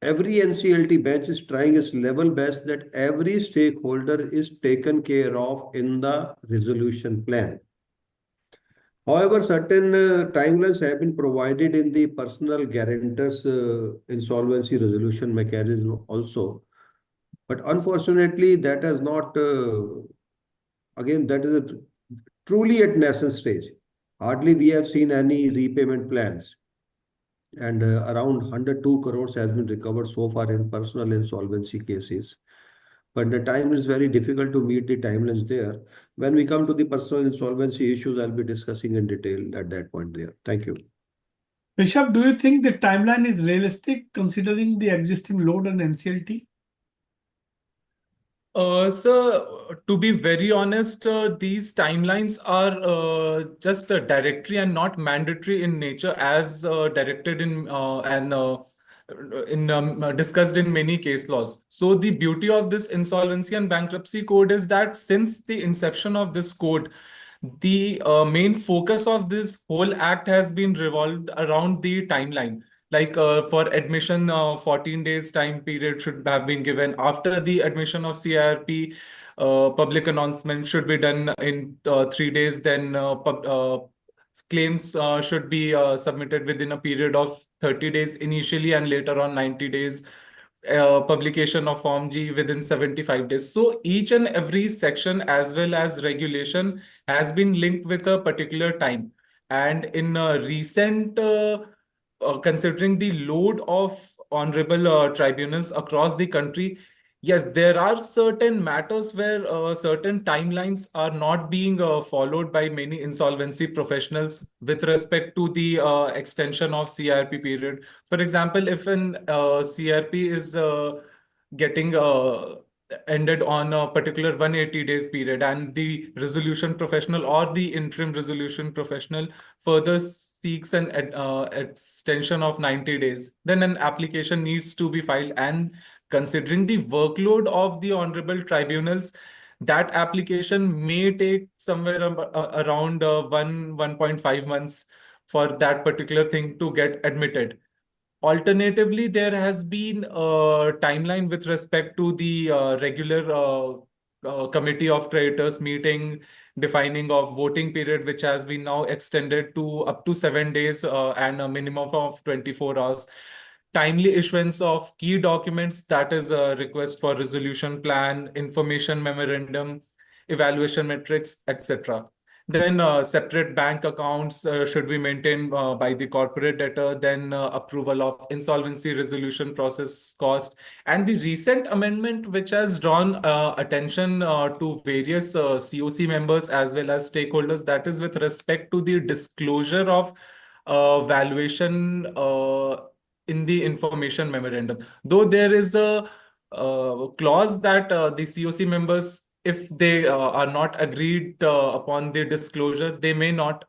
every NCLT bench is trying its level best that every stakeholder is taken care of in the resolution plan. However, certain timelines have been provided in the personal guarantors insolvency resolution mechanism also. But unfortunately, that has not, again, that is truly at nascent stage. Hardly we have seen any repayment plans. And around 102 crores has been recovered so far in personal insolvency cases. But the time is very difficult to meet the timelines there. When we come to the personal insolvency issues, I'll be discussing in detail at that point there. Thank you. Rishabh, do you think the timeline is realistic considering the existing load on NCLT? Sir, to be very honest, these timelines are just directory and not mandatory in nature, as directed in discussed in many case laws. So the beauty of this Insolvency and Bankruptcy Code is that since the inception of this code, the main focus of this whole act has been revolved around the timeline. Like for admission, 14 days time period should have been given. After the admission of CIRP, public announcement should be done in 3 days. Then claims should be submitted within a period of 30 days initially, and later on 90 days. Publication of Form G within 75 days. So each and every section as well as regulation has been linked with a particular time. And in recent considering the load of honorable tribunals across the country, yes, there are certain matters where certain timelines are not being followed by many insolvency professionals with respect to the extension of CRP period. For example, if an CRP is getting ended on a particular 180 days period, and the resolution professional or the interim resolution professional further seeks an extension of 90 days, then an application needs to be filed. And considering the workload of the honorable tribunals, that application may take somewhere around 1.5 months for that particular thing to get admitted. Alternatively, there has been a timeline with respect to the regular committee of creditors meeting, defining of voting period, which has been now extended to up to 7 days and a minimum of 24 hours. Timely issuance of key documents, that is a request for resolution plan, information memorandum, evaluation metrics, etc. Then separate bank accounts should be maintained by the corporate debtor, then approval of insolvency resolution process cost. And the recent amendment, which has drawn attention to various COC members as well as stakeholders, that is with respect to the disclosure of valuation in the information memorandum. Though there is a clause that the COC members, if they are not agreed upon the disclosure, they may not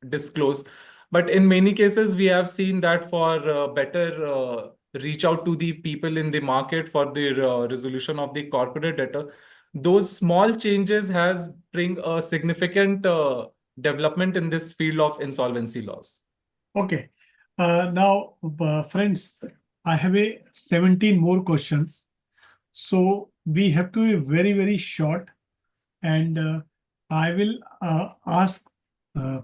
disclose. But in many cases, we have seen that for better reach out to the people in the market for the resolution of the corporate debtor, those small changes has bring a significant development in this field of insolvency laws. Okay. Now, friends, I have 17 more questions. So we have to be very, very short, and I will ask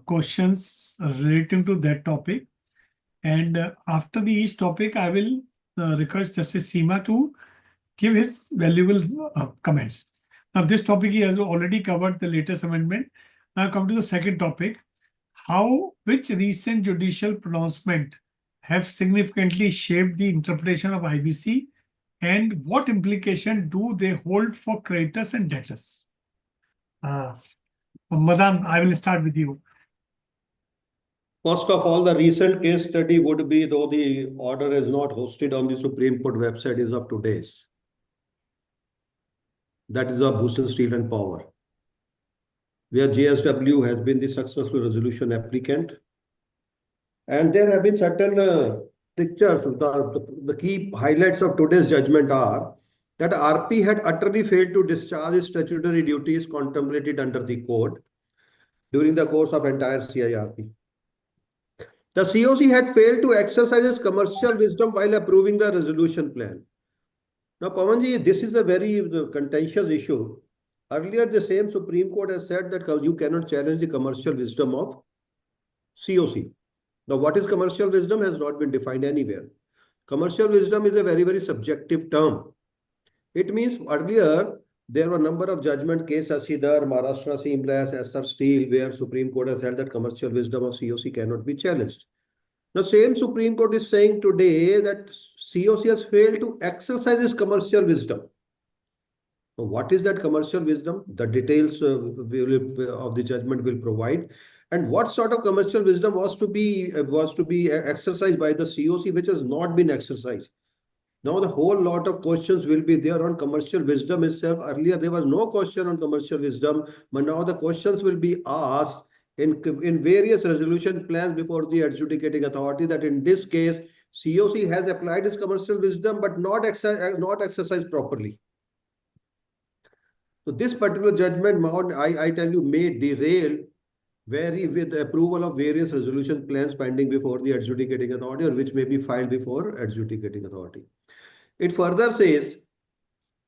questions relating to that topic. And after each topic, I will request Justice Seema to give his valuable comments. Now, this topic he has already covered the latest amendment. Now, come to the second topic. Which recent judicial pronouncement have significantly shaped the interpretation of IBC, and what implication do they hold for creditors and debtors? Madan, I will start with you. First of all, the recent case study would be, though the order is not hosted on the Supreme Court website, is of today's. That is of Bhushan Steel and Power, where JSW has been the successful resolution applicant. And there have been certain pictures. The key highlights of today's judgment are that RP had utterly failed to discharge his statutory duties contemplated under the code during the course of entire CIRP. The COC had failed to exercise his commercial wisdom while approving the resolution plan. Now, Pawanji, this is a very contentious issue. Earlier, the same Supreme Court has said that you cannot challenge the commercial wisdom of COC. Now, what is commercial wisdom has not been defined anywhere. Commercial wisdom is a very, very subjective term. It means earlier, there were a number of judgment cases, Asidar, Maharashtra Seamless, Esther Steel, where Supreme Court has held that commercial wisdom of COC cannot be challenged. Now, same Supreme Court is saying today that COC has failed to exercise his commercial wisdom. Now, what is that commercial wisdom? The details of the judgment will provide. And what sort of commercial wisdom was to be exercised by the COC, which has not been exercised. Now, the whole lot of questions will be there on commercial wisdom itself. Earlier, there was no question on commercial wisdom, but now the questions will be asked in various resolution plans before the adjudicating authority, that in this case, COC has applied his commercial wisdom, but not exercised properly. So this particular judgment, I tell you, may derail with the approval of various resolution plans pending before the adjudicating authority, or which may be filed before adjudicating authority. It further says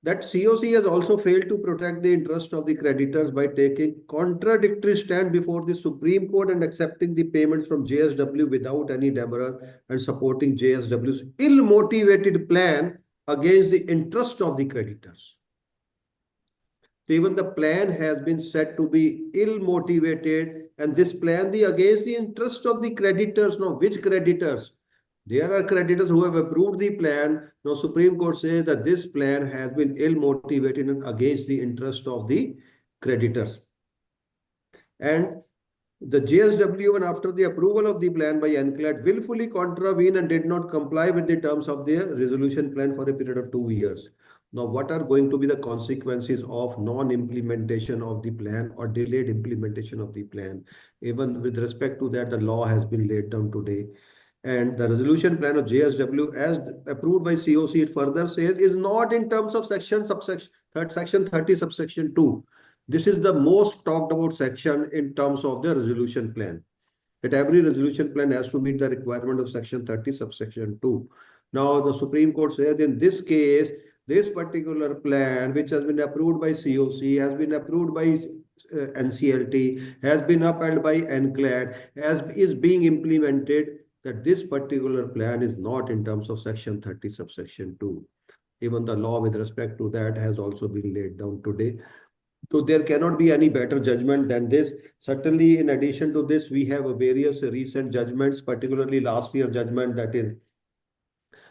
that COC has also failed to protect the interest of the creditors by taking contradictory stand before the Supreme Court and accepting the payments from JSW without any demurrer and supporting JSW's ill-motivated plan against the interest of the creditors. So even the plan has been said to be ill-motivated, and this plan against the interest of the creditors. Now, which creditors? There are creditors who have approved the plan. Now, Supreme Court says that this plan has been ill-motivated and against the interest of the creditors. And the JSW, and after the approval of the plan by NCLAT, willfully contravened and did not comply with the terms of their resolution plan for a period of 2 years. Now, what are going to be the consequences of non-implementation of the plan or delayed implementation of the plan? Even with respect to that, the law has been laid down today. And the resolution plan of JSW, as approved by COC, it further says is not in terms of section 30 subsection 2. This is the most talked about section in terms of the resolution plan. That every resolution plan has to meet the requirement of section 30 subsection 2. Now the Supreme Court says in this case, this particular plan, which has been approved by COC, has been approved by NCLT, has been upheld by NCLAT, is being implemented, that this particular plan is not in terms of section 30 subsection 2. Even the law with respect to that has also been laid down today. So there cannot be any better judgment than this. Certainly, in addition to this, we have various recent judgments, particularly last year judgment, that is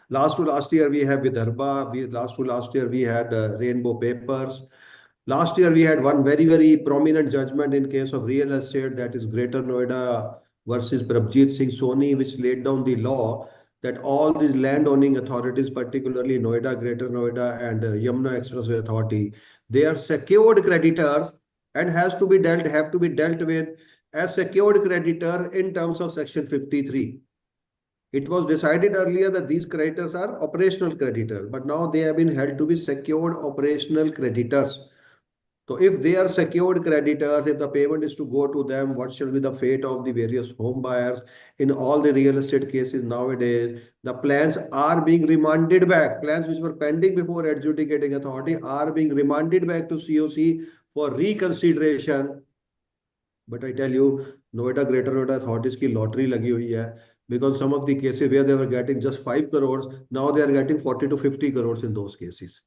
last to last year we have Vidarbha, last to last year we had Rainbow Papers. Last year we had one very, very prominent judgment in case of real estate, that is Greater Noida versus Prabhjit Singh Soni, which laid down the law that all these land owning authorities, particularly Noida, Greater Noida and Yamuna Expressway Authority, they are secured creditors and have to be dealt with as secured creditor in terms of section 53. It was decided earlier that these creditors are operational creditors, but now they have been held to be secured operational creditors. So if they are secured creditors, if the payment is to go to them, what shall be the fate of the various home buyers? In all the real estate cases nowadays, the plans are being remanded back. Plans which were pending before adjudicating authority are being remanded back to COC for reconsideration. But I tell you, Noida, Greater Noida authorities ki lottery lagi hui hai, because some of the cases where they were getting just 5 crores, now they are getting 40 to 50 crores in those cases.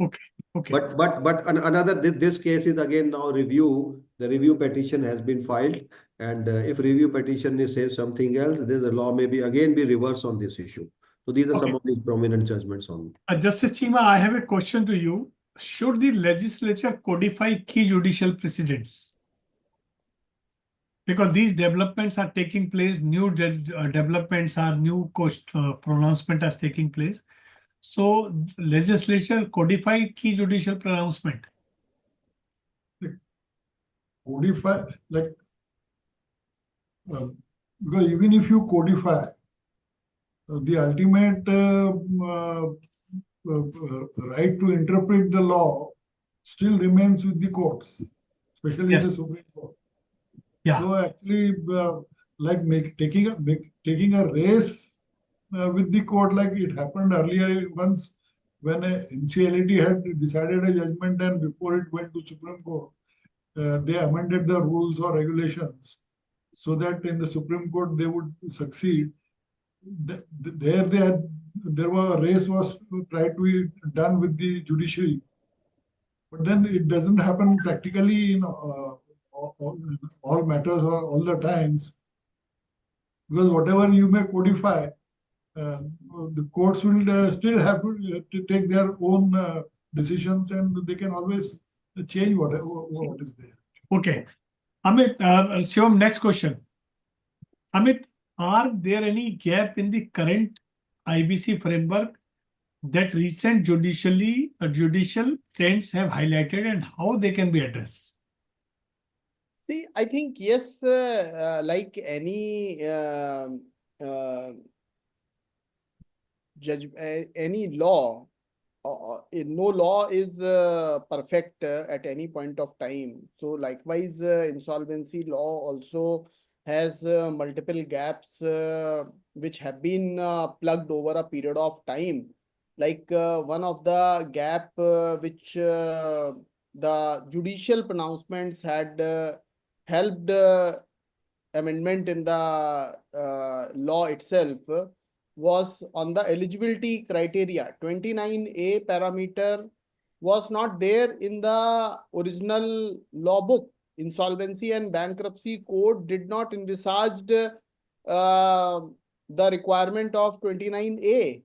Okay. Okay. But another, this case is again now review. The review petition has been filed, and if review petition says something else, then the law may be again be reversed on this issue. So these are some of these prominent judgments on. Justice Chima, I have a question to you. Should the legislature codify key judicial precedents? Because these developments are taking place, new developments are new pronouncement is taking place. So legislature codify key judicial pronouncement. Codify, like, because even if you codify, the ultimate right to interpret the law still remains with the courts, especially the Supreme Court. Yeah. So actually, like taking a race with the court, like it happened earlier once when NCLT had decided a judgment, and before it went to Supreme Court, they amended the rules or regulations so that in the Supreme Court they would succeed. There was a race was tried to be done with the judiciary, but then it doesn't happen practically in all matters or all the times, because whatever you may codify, the courts will still have to take their own decisions, and they can always change what is there. Okay. Amit, Shivam, next question. Amit, are there any gap in the current IBC framework that recent judicial trends have highlighted, and how they can be addressed? See, I think yes, like any any law, no law is perfect at any point of time. So likewise, insolvency law also has multiple gaps which have been plugged over a period of time. Like one of the gap which the judicial pronouncements had helped amendment in the law itself was on the eligibility criteria. 29A parameter was not there in the original law book. Insolvency and Bankruptcy Code did not envisage the requirement of 29A.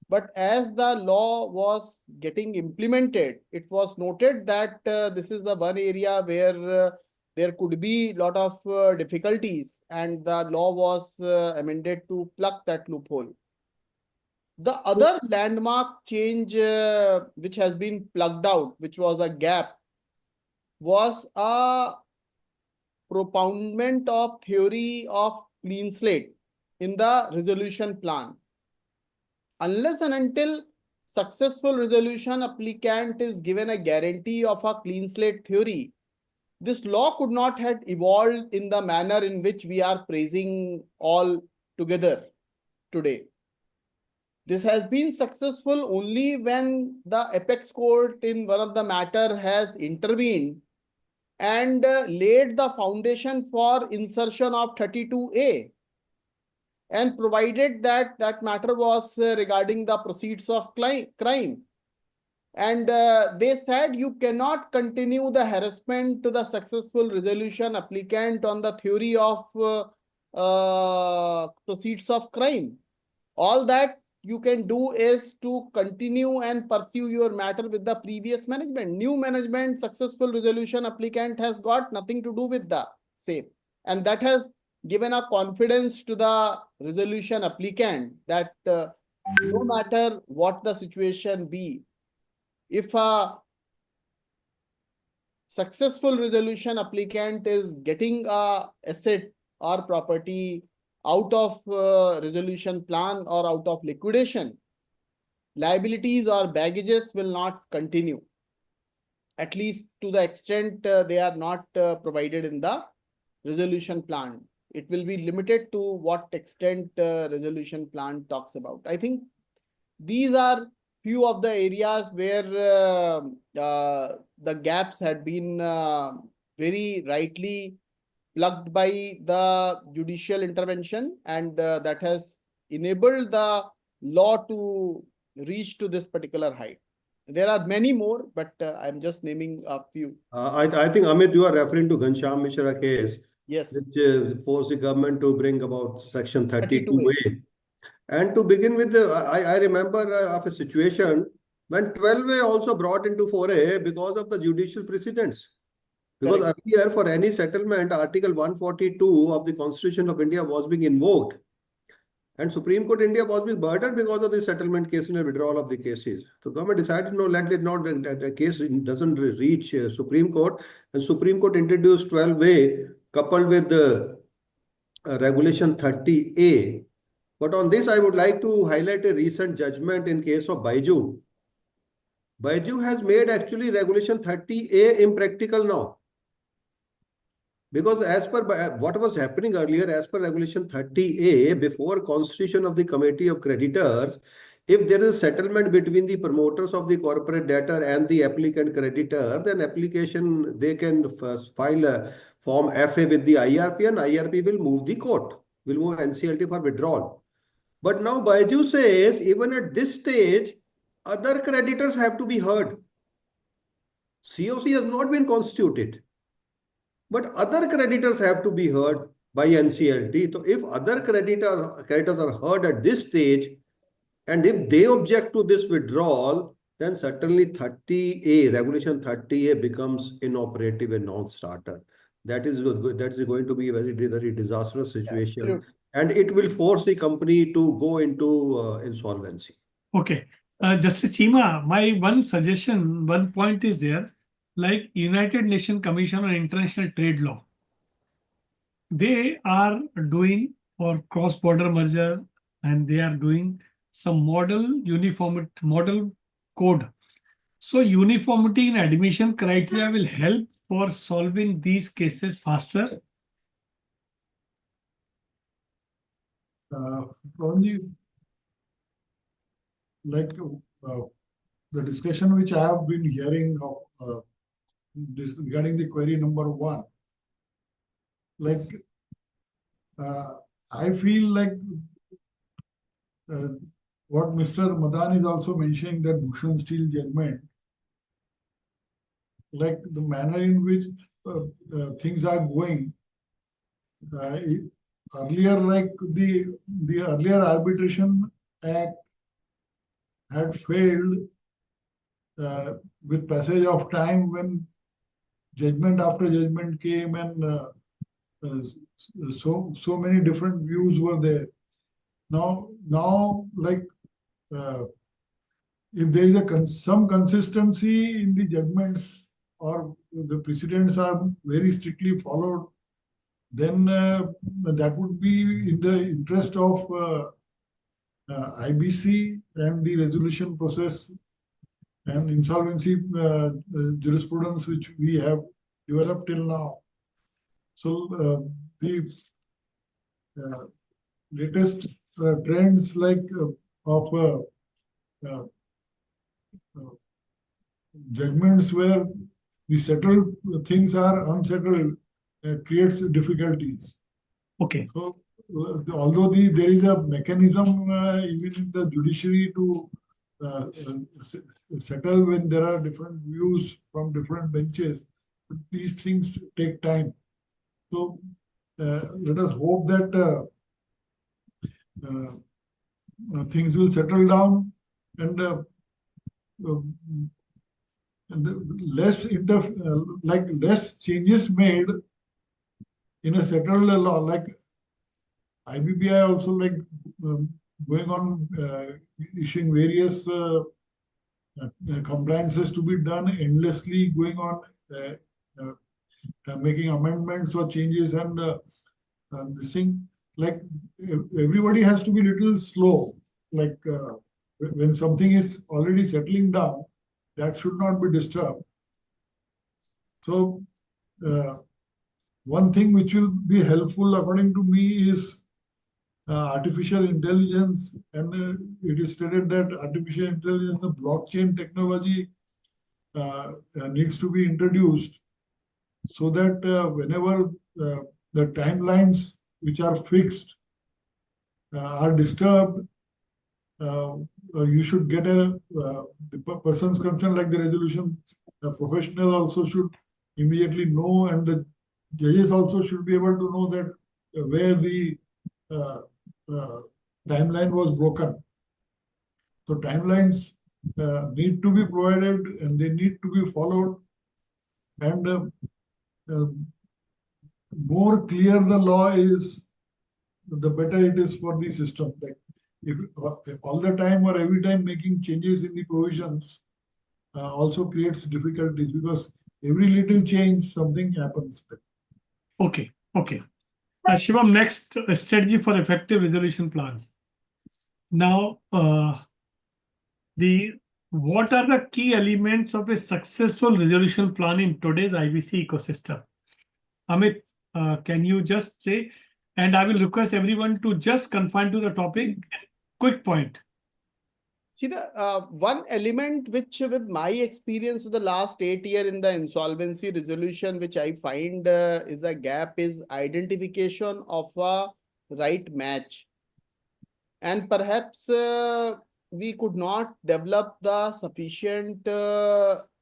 But as the law was getting implemented, it was noted that this is the one area where there could be a lot of difficulties, and the law was amended to plug that loophole. The other landmark change which has been plugged out, which was a gap, was a propoundment of theory of clean slate in the resolution plan. Unless and until successful resolution applicant is given a guarantee of a clean slate theory, this law could not have evolved in the manner in which we are praising all together today. This has been successful only when the apex court in one of the matter has intervened and laid the foundation for insertion of 32A and provided that that matter was regarding the proceeds of crime. And they said you cannot continue the harassment to the successful resolution applicant on the theory of proceeds of crime. All that you can do is to continue and pursue your matter with the previous management. New management, successful resolution applicant has got nothing to do with the same. And that has given a confidence to the resolution applicant that no matter what the situation be, if a successful resolution applicant is getting a asset or property out of resolution plan or out of liquidation, liabilities or baggages will not continue, at least to the extent they are not provided in the resolution plan. It will be limited to what extent resolution plan talks about. I think these are few of the areas where the gaps had been very rightly plugged by the judicial intervention, and that has enabled the law to reach to this particular height. There are many more, but I'm just naming a few. I think, Amit, you are referring to Ghanshyam Mishra case, Yes. which forced the government to bring about Section 32A. 32A. And to begin with, I remember of a situation when 12A also brought into 4A because of the judicial precedents. Because Correct. earlier, for any settlement, Article 142 of the Constitution of India was being invoked. And Supreme Court India was being burdened because of the settlement case and the withdrawal of the cases. So government decided, no, let it not, the case doesn't reach Supreme Court. And Supreme Court introduced 12A coupled with the Regulation 30A. But on this, I would like to highlight a recent judgment in case of Baiju. Baiju has made actually Regulation 30A impractical now. Because as per what was happening earlier, as per Regulation 30A, before constitution of the Committee of Creditors, if there is a settlement between the promoters of the corporate debtor and the applicant creditor, then application, they can first file a Form FA with the IRP, and IRP will move the court, will move NCLT for withdrawal. But now Baiju says, even at this stage, other creditors have to be heard. COC has not been constituted, but other creditors have to be heard by NCLT. So if other creditors are heard at this stage, and if they object to this withdrawal, then certainly 30A, Regulation 30A becomes inoperative and non-starter. That is going to be a very, very disastrous situation. Absolutely. And it will force the company to go into insolvency. Okay. Justice Chima, my one suggestion, one point is there, like United Nations Commission on International Trade Law. They are doing for cross-border merger, and they are doing some model code. So uniformity in admission criteria will help for solving these cases faster. Probably, like the discussion which I have been hearing of this regarding the query number 1, like I feel like what Mr. Madan is also mentioning, that Bhushan Steel judgment, like the manner in which things are going. Earlier, like the earlier arbitration act had failed with passage of time, when judgment after judgment came, and so many different views were there. Now, like if there is some consistency in the judgments or the precedents are very strictly followed, then that would be in the interest of IBC and the resolution process and insolvency jurisprudence which we have developed till now. So the latest trends like of uh, judgments where the settled things are unsettled creates difficulties. Okay. So although there is a mechanism even in the judiciary to settle when there are different views from different benches, but these things take time. So let us hope that things will settle down and less changes made in a settled law. Like IBBI also going on issuing various compliances to be done endlessly, going on making amendments or changes, and this thing, like everybody has to be little slow. Like when something is already settling down, that should not be disturbed. So one thing which will be helpful according to me is artificial intelligence, and it is stated that artificial intelligence, the blockchain technology needs to be introduced so that whenever the timelines which are fixed are disturbed, you should get the person's concerned, like the resolution professional also should immediately know, and the judges also should be able to know that where the timeline was broken. So timelines need to be provided and they need to be followed, and more clear the law is, the better it is for the system. Like if all the time or every time making changes in the provisions also creates difficulties, because every little change something happens there. Okay. Okay. Shivam, next strategy for effective resolution plan. Now, what are the key elements of a successful resolution plan in today's IBC ecosystem? Amit, can you just say, and I will request everyone to just confine to the topic, quick point. See, the one element which, with my experience of the last 8 years in the insolvency resolution, which I find is a gap, is identification of a right match. And perhaps we could not develop the sufficient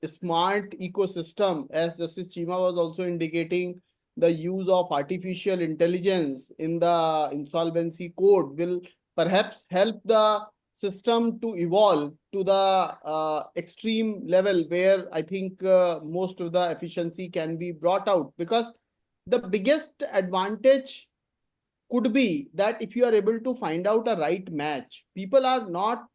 smart ecosystem, as Justice Chima was also indicating. The use of artificial intelligence in the insolvency code will perhaps help the system to evolve to the extreme level where I think most of the efficiency can be brought out. Because the biggest advantage could be that if you are able to find out a right match, people are not,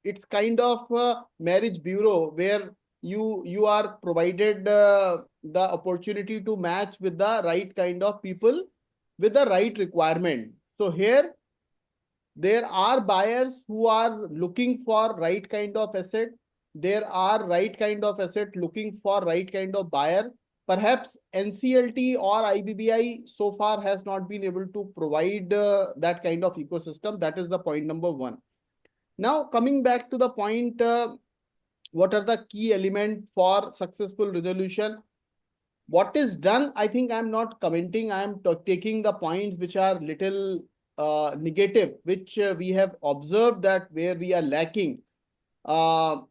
it's kind of a marriage bureau where you are provided the opportunity to match with the right kind of people with the right requirement. So here there are buyers who are looking for right kind of asset. There are right kind of asset looking for right kind of buyer. Perhaps NCLT or IBBI so far has not been able to provide that kind of ecosystem. That is the point number one. Now, coming back to the point, what are the key elements for successful resolution? What is done, I think I'm not commenting. I'm taking the points which are little negative, which we have observed that where we are lacking. Are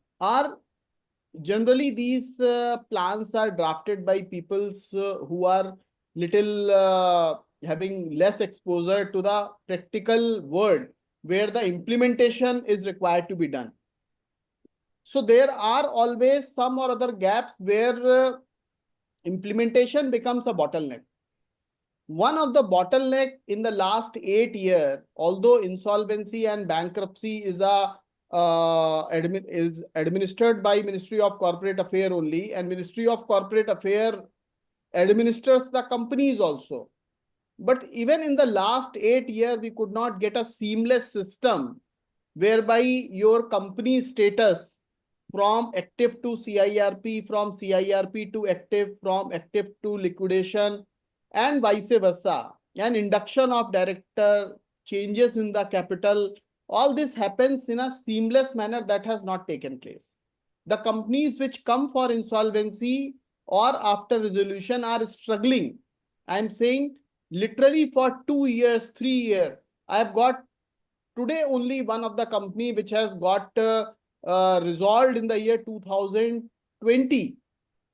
generally these plans are drafted by people who are little having less exposure to the practical world where the implementation is required to be done. So there are always some or other gaps where implementation becomes a bottleneck. One of the bottleneck in the last 8 years, although insolvency and bankruptcy is a is administered by Ministry of Corporate Affairs only, and Ministry of Corporate Affairs administers the companies also. But even in the last 8 years, we could not get a seamless system whereby your company status from active to CIRP, from CIRP to active, from active to liquidation, and vice versa, and induction of director, changes in the capital, all this happens in a seamless manner. That has not taken place. The companies which come for insolvency or after resolution are struggling. I'm saying literally for 2 years, 3 years. I have got today only one of the company which has got resolved in the year 2020.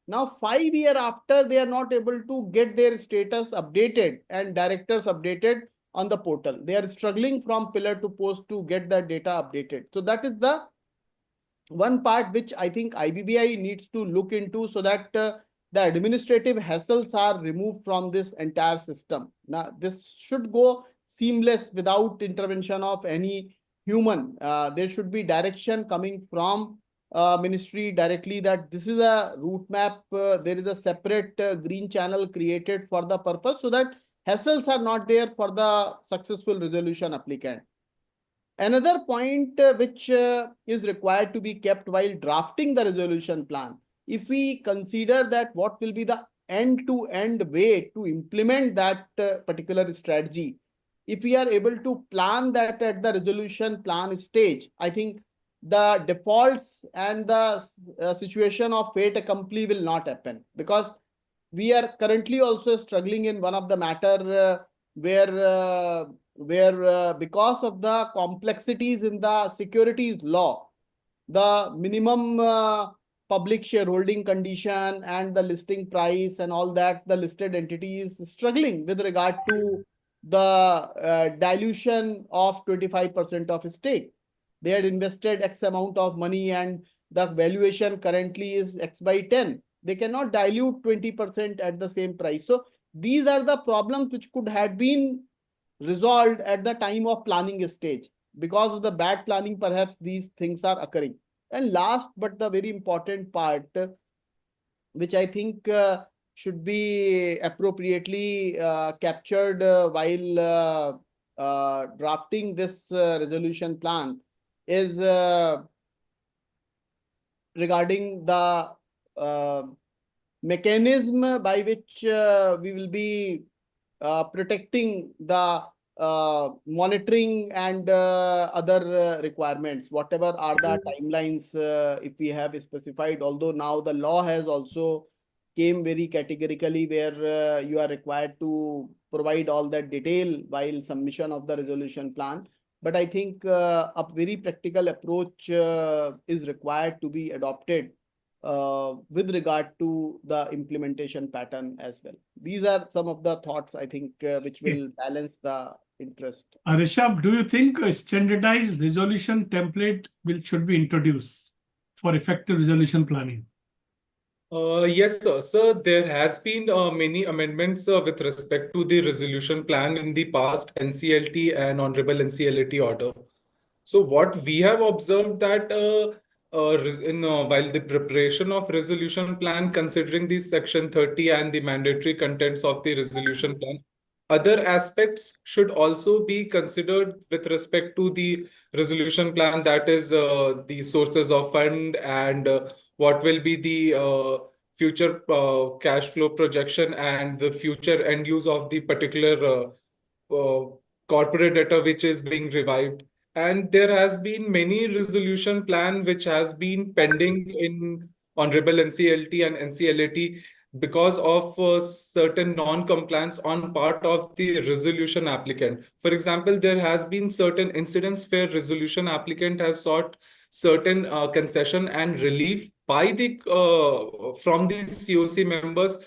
Now 5 years after, they are not able to get their status updated and directors updated on the portal. They are struggling from pillar to post to get that data updated. So that is the one part which I think IBBI needs to look into, so that the administrative hassles are removed from this entire system. Now, this should go seamless without intervention of any human. There should be direction coming from ministry directly that this is a route map. There is a separate green channel created for the purpose, so that hassles are not there for the successful resolution applicant. Another point which is required to be kept while drafting the resolution plan, if we consider that what will be the end-to-end way to implement that particular strategy, if we are able to plan that at the resolution plan stage, I think the defaults and the situation of fait accompli will not happen, because we are currently also struggling in one of the matter where because of the complexities in the securities law, the minimum public shareholding condition and the listing price and all that, the listed entity is struggling with regard to the dilution of 25% of stake. They had invested X amount of money and the valuation currently is X by 10. They cannot dilute 20% at the same price. So these are the problems which could have been resolved at the time of planning stage. Because of the bad planning, perhaps these things are occurring. And last but the very important part, which I think should be appropriately captured while drafting this resolution plan, is regarding the mechanism by which we will be protecting the monitoring and other requirements, whatever are the timelines if we have specified. Although now the law has also came very categorically where you are required to provide all that detail while submission of the resolution plan. But I think a very practical approach is required to be adopted with regard to the implementation pattern as well. These are some of the thoughts I think which will balance the interest. Rishabh, do you think a standardized resolution template should be introduced for effective resolution planning? Yes, sir. So there has been many amendments with respect to the resolution plan in the past NCLT and Honorable NCLT order. So what we have observed that while the preparation of resolution plan, considering the section 30 and the mandatory contents of the resolution plan, other aspects should also be considered with respect to the resolution plan, that is the sources of fund and what will be the future cash flow projection and the future end use of the particular corporate data which is being revived. And there has been many resolution plan which has been pending in Honorable NCLT and NCLAT because of certain non-compliance on part of the resolution applicant. For example, there has been certain incidents where resolution applicant has sought certain concession and relief by the from the COC members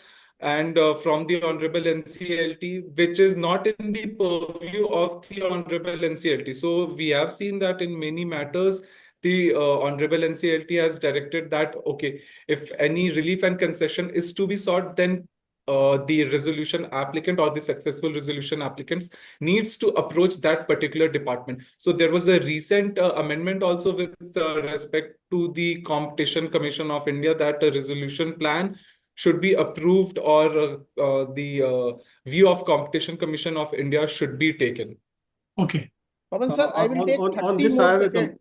and from the Honorable NCLT, which is not in the purview of the Honorable NCLT. So we have seen that in many matters, the Honorable NCLT has directed that, okay, if any relief and concession is to be sought, then the resolution applicant or the successful resolution applicants needs to approach that particular department. So there was a recent amendment also with respect to the Competition Commission of India that a resolution plan should be approved, or the view of Competition Commission of India should be taken. Okay. Pawan sir, I will take On 30 this, I more have a seconds.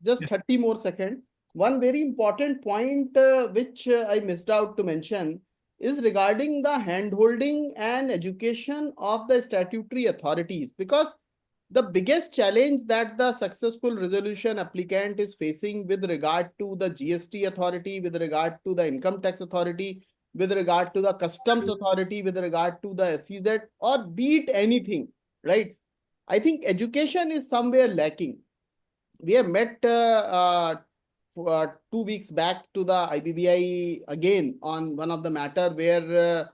Just Yeah. 30 more seconds. One very important point which I missed out to mention is regarding the handholding and education of the statutory authorities, because the biggest challenge that the successful resolution applicant is facing with regard to the GST authority, with regard to the income tax authority, with regard to the customs authority, with regard to the SEZ, or be it anything, right? I think education is somewhere lacking. We have met 2 weeks back to the IBBI again on one of the matter where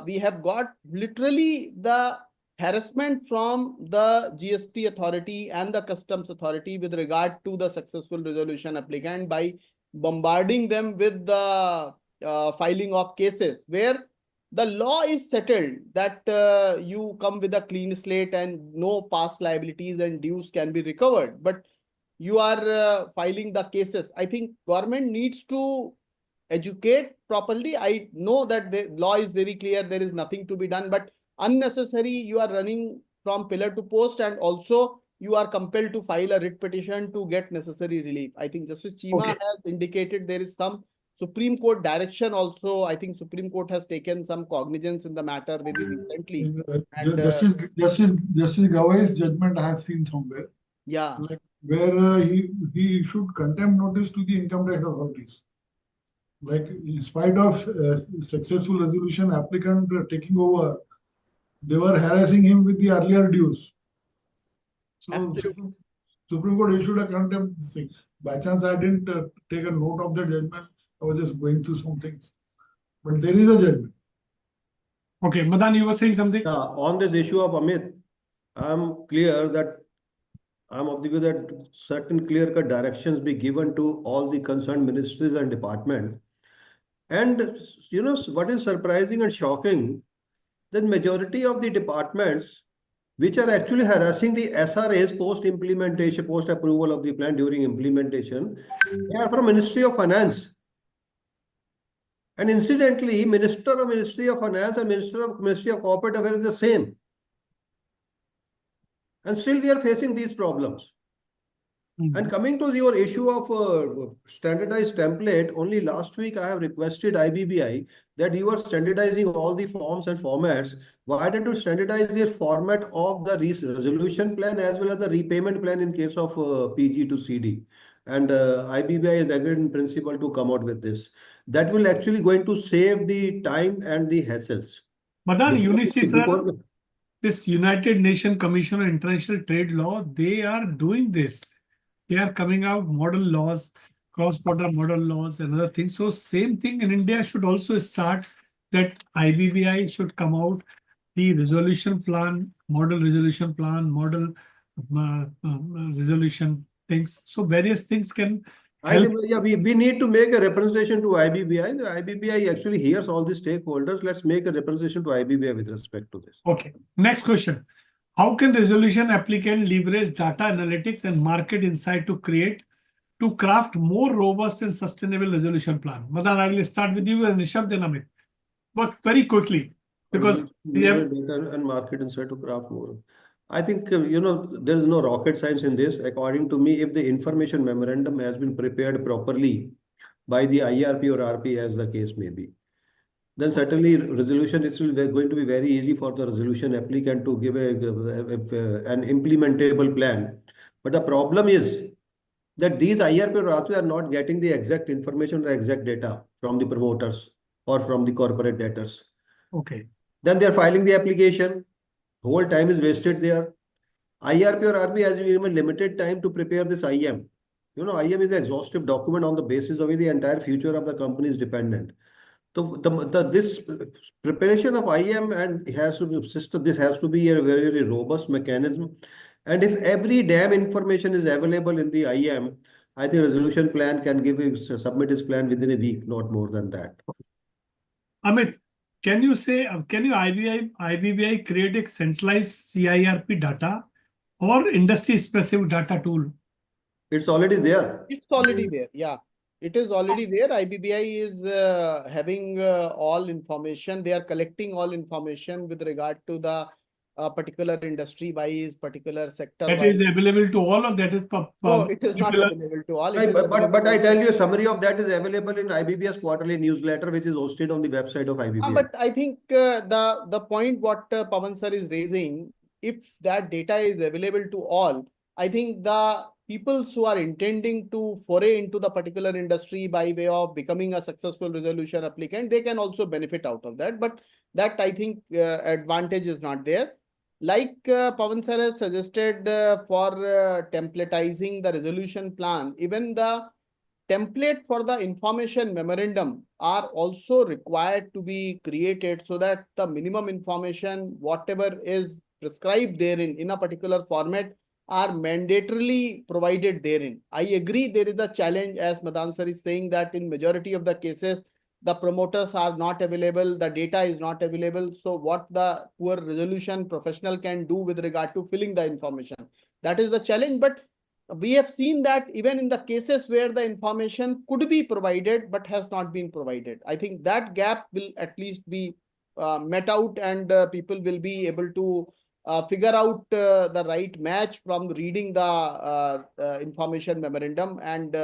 we have got literally the harassment from the GST authority and the customs authority with regard to the successful resolution applicant by bombarding them with the filing of cases where the law is settled that you come with a clean slate and no past liabilities and dues can be recovered, but you are filing the cases. I think government needs to educate properly. I know that the law is very clear, there is nothing to be done, but unnecessary you are running from pillar to post, and also you are compelled to file a writ petition to get necessary relief. I think Justice Chima Okay. has indicated there is some Supreme Court direction also. I think Supreme Court has taken some cognizance in the matter very recently. And Justice Gawai's judgment I have seen somewhere, yeah, like where he issued contempt notice to the income tax authorities. Like in spite of successful resolution applicant taking over, they were harassing him with the earlier dues. So absolutely. Supreme Court issued a contempt thing. By chance, I didn't take a note of the judgment. I was just going through some things. But there is a judgment. Okay. Madan, you were saying something? Yeah, on this issue of Amit, I'm clear that I'm of the view that certain clear-cut directions be given to all the concerned ministries and department. And you know what is surprising and shocking, that majority of the departments which are actually harassing the SRAs post-implementation, post-approval of the plan during implementation, they are from Ministry of Finance. And incidentally, Minister of Ministry of Finance and Minister of Ministry of Corporate Affairs is the same. And still we are facing these problems. And coming to your issue of standardized template, only last week I have requested IBBI that you are standardizing all the forms and formats. Why don't you standardize the format of the resolution plan as well as the repayment plan in case of PG to CD? And IBBI is agreed in principle to come out with this. That will actually going to save the time and the hassles. Madan, Before- this United Nations Commission on International Trade Law, they are doing this. They are coming out model laws, cross-border model laws and other things. So same thing in India should also start, that IBBI should come out the resolution plan, model resolution things. So various things can help. Yeah, we need to make a representation to IBBI. The IBBI actually hears all the stakeholders. Let's make a representation to IBBI with respect to this. Okay. Next question. How can resolution applicant leverage data analytics and market insight to craft more robust and sustainable resolution plan? Madan, I will start with you and Rishabh, then Amit. But very quickly, because we have data and market insight to craft more. I think, you know, there is no rocket science in this. According to me, if the information memorandum has been prepared properly by the IRP or RP, as the case may be, then certainly resolution is going to be very easy for the resolution applicant to give an implementable plan. But the problem is that these IRP or RP are not getting the exact information or exact data from the promoters or from the corporate debtors. okay. Then they are filing the application. Whole time is wasted there. IRP or RP has even limited time to prepare this IM. You know, IM is an exhaustive document on the basis of which the entire future of the company is dependent. So this preparation of IM and has to be system. This has to be a very, very robust mechanism. And if every damn information is available in the IM, I think resolution plan can submit its plan within a week, not more than that. Amit, can you say, can you IBBI create a centralized CIRP data or industry-specific data tool? It's already there. It's already there. Yeah, it is already there. IBBI is having all information. They are collecting all information with regard to the particular industry wise, particular sector That wise. is available to all, or that is No, it is not popular? available to all. It Right, is but I available tell you, a summary of that is available in IBBS quarterly newsletter, which is hosted on the website of IBBI. But I think the point what Pawan sir is raising, if that data is available to all, I think the people who are intending to foray into the particular industry by way of becoming a successful resolution applicant, they can also benefit out of that. But that I think advantage is not there. Like Pawan sir has suggested for templatizing the resolution plan, even the template for the information memorandum are also required to be created so that the minimum information, whatever is prescribed therein in a particular format, are mandatorily provided therein. I agree there is a challenge, as Madan sir is saying, that in majority of the cases, the promoters are not available, the data is not available. So what the poor resolution professional can do with regard to filling the information, that is the challenge. But we have seen that even in the cases where the information could be provided but has not been provided, I think that gap will at least be met out, and people will be able to figure out the right match from reading the information memorandum, and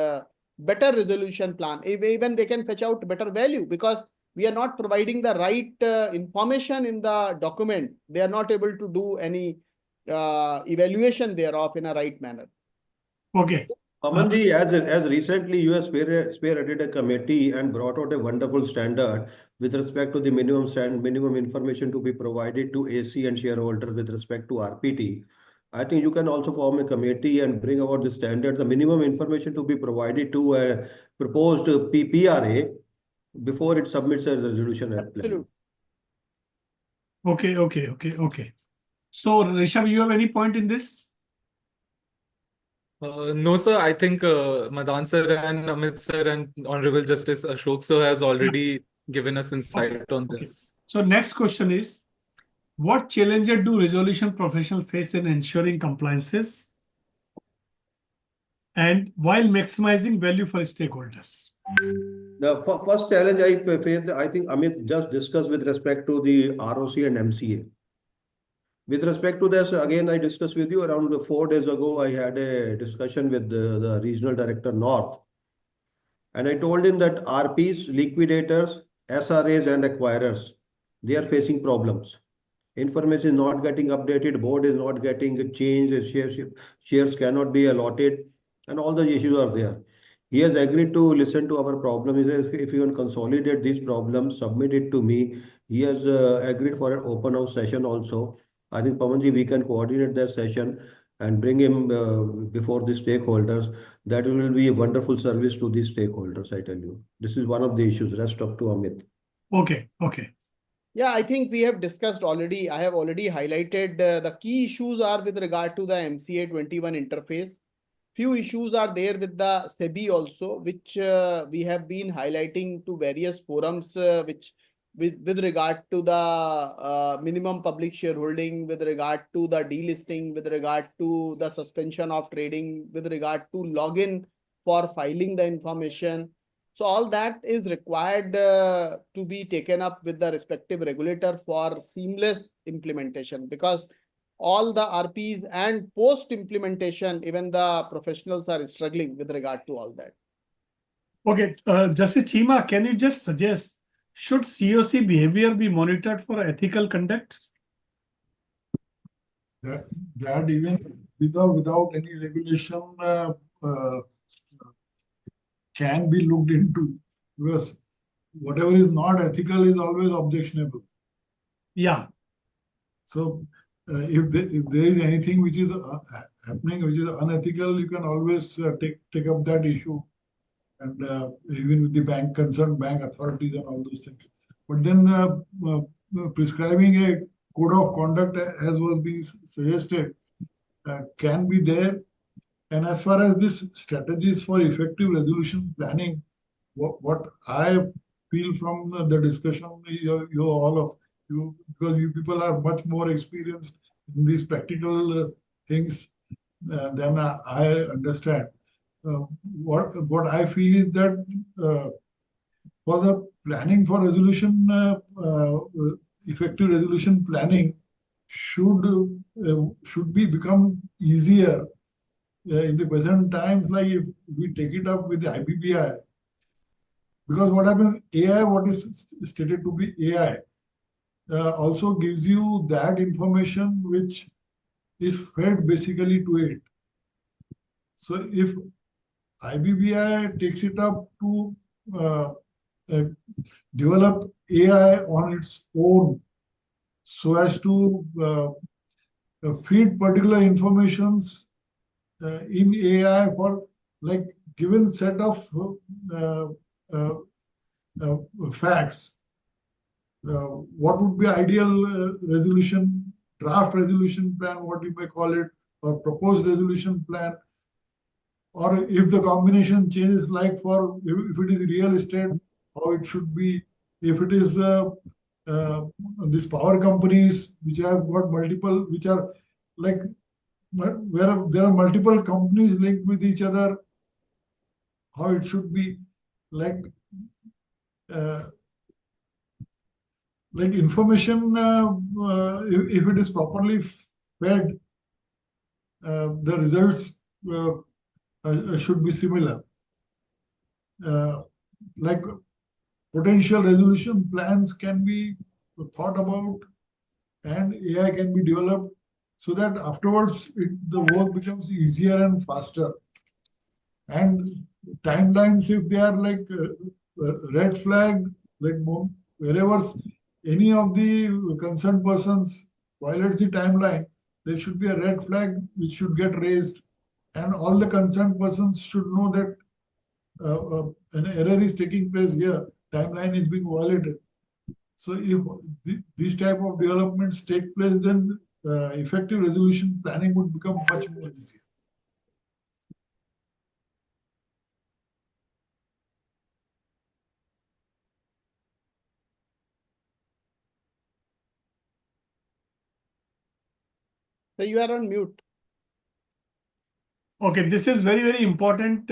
better resolution plan. Even they can fetch out better value, because we are not providing the right information in the document. They are not able to do any evaluation thereof in a right manner. Okay. Amanji, as recently you have spearheaded a committee and brought out a wonderful standard with respect to the minimum information to be provided to AC and shareholders with respect to RPT. I think you can also form a committee and bring about the standard, the minimum information to be provided to a proposed PRA before it submits a resolution plan. Absolutely. Okay. So, Rishabh, you have any point in this? No, sir. I think Madan sir and Amit sir and Honorable Justice Ashok sir has already given us insight on Okay. this. So, next question is, what challenges do resolution professionals face in ensuring compliances and while maximizing value for stakeholders? The first challenge I faced, I think Amit just discussed with respect to the ROC and MCA. With respect to this, again, I discussed with you around 4 days ago, I had a discussion with the regional director North. And I told him that RPs, liquidators, SRAs and acquirers, they are facing problems. Information is not getting updated, board is not getting changed, shares cannot be allotted, and all the issues are there. He has agreed to listen to our problem. He says, if you can consolidate these problems, submit it to me. He has agreed for an open house session also. I think Pawanji, we can coordinate that session and bring him before the stakeholders. That will be a wonderful service to the stakeholders, I tell you. This is one of the issues. Rest up to Amit. Okay. Yeah, I think we have discussed already. I have already highlighted the key issues are with regard to the MCA 21 interface. Few issues are there with the SEBI also, which we have been highlighting to various forums, which with regard to the minimum public shareholding, with regard to the delisting, with regard to the suspension of trading, with regard to login for filing the information. So all that is required to be taken up with the respective regulator for seamless implementation, because all the RPs and post implementation, even the professionals are struggling with regard to all that. Okay. Justice Chima, can you just suggest, should COC behavior be monitored for ethical conduct? That even without any regulation can be looked into, because whatever is not ethical is always objectionable. Yeah. So if there is anything which is happening which is unethical, you can always take up that issue, and even with the concerned bank authorities and all those things. But then prescribing a code of conduct, as was being suggested, can be there. And as far as this strategies for effective resolution planning, what I feel from the discussion, you all of you, because you people are much more experienced in these practical things than I understand. What I feel is that for the planning for resolution, effective resolution planning should be become easier in the present times. Like if we take it up with the IBBI, because what happens, AI, what is stated to be AI, also gives you that information which is fed basically to it. So if IBBI takes it up to uh, develop AI on its own so as to feed particular informations in AI for like given set of uh, uh, facts. What would be ideal resolution, draft resolution plan, what you may call it, or proposed resolution plan, or if the combination changes, like for if it is real estate, how it should be, if it is these power companies which have got multiple, which are like where there are multiple companies linked with each other, how it should be like uh, information if it is properly fed, the results should be similar. Like potential resolution plans can be thought about and AI can be developed so that afterwards the work becomes easier and faster. And timelines, if they are like red flag, like wherever any of the concerned persons violates the timeline, there should be a red flag which should get raised, and all the concerned persons should know that an error is taking place here, timeline is being violated. So if these type of developments take place, then effective resolution planning would become much more easier. So you are on mute. Okay, this is very important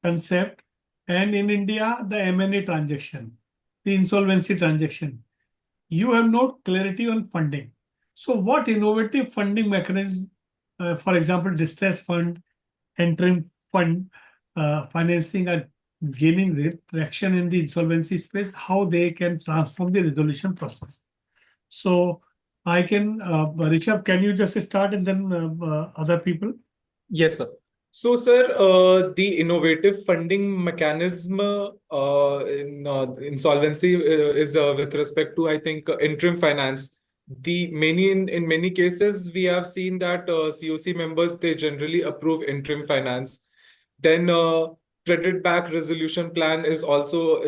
concept. And in India, the M&A transaction, the insolvency transaction, you have no clarity on funding. So what innovative funding mechanism, for example, distress fund, interim fund financing are gaining the traction in the insolvency space, how they can transform the resolution process? So I can, Rishabh, can you just start and then other people? Yes, sir. So, sir, the innovative funding mechanism in insolvency is with respect to, I think, interim finance. In many cases, we have seen that COC members, they generally approve interim finance. Then credit back resolution plan is also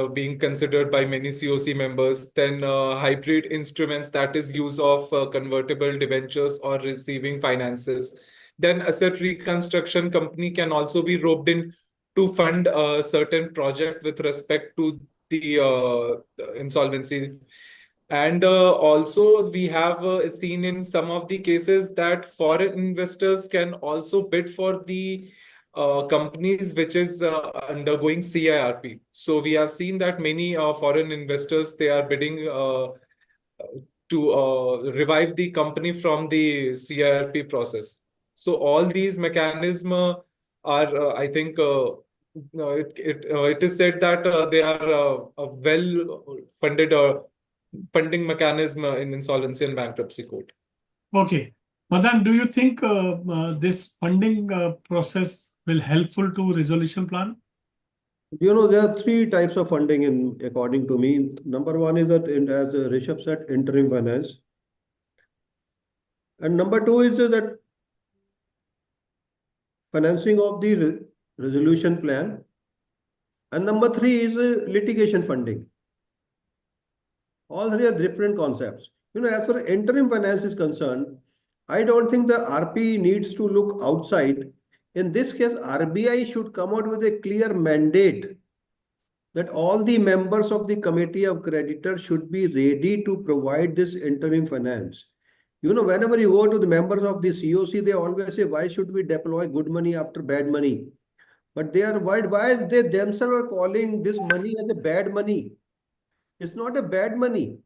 being considered by many COC members. Then hybrid instruments, that is use of convertible debentures or receiving finances. Then asset reconstruction company can also be roped in to fund a certain project with respect to the insolvency. And also we have seen in some of the cases that foreign investors can also bid for the companies which is undergoing CIRP. So we have seen that many foreign investors, they are bidding to revive the company from the CIRP process. So all these mechanisms are, I think, it is said that they are a well-funded funding mechanism in Insolvency and Bankruptcy Code. Okay. Madan, do you think this funding process will helpful to resolution plan? You know, there are three types of funding according to me. Number one is that, as Rishabh said, interim finance. And number two is that financing of the resolution plan. And number three is litigation funding. All three are different concepts. You know, as far as interim finance is concerned, I don't think the RP needs to look outside. In this case, RBI should come out with a clear mandate that all the members of the committee of creditors should be ready to provide this interim finance. You know, whenever you go to the members of the COC, they always say, why should we deploy good money after bad money? But they are why they themselves are calling this money as a bad money. It's not a bad money.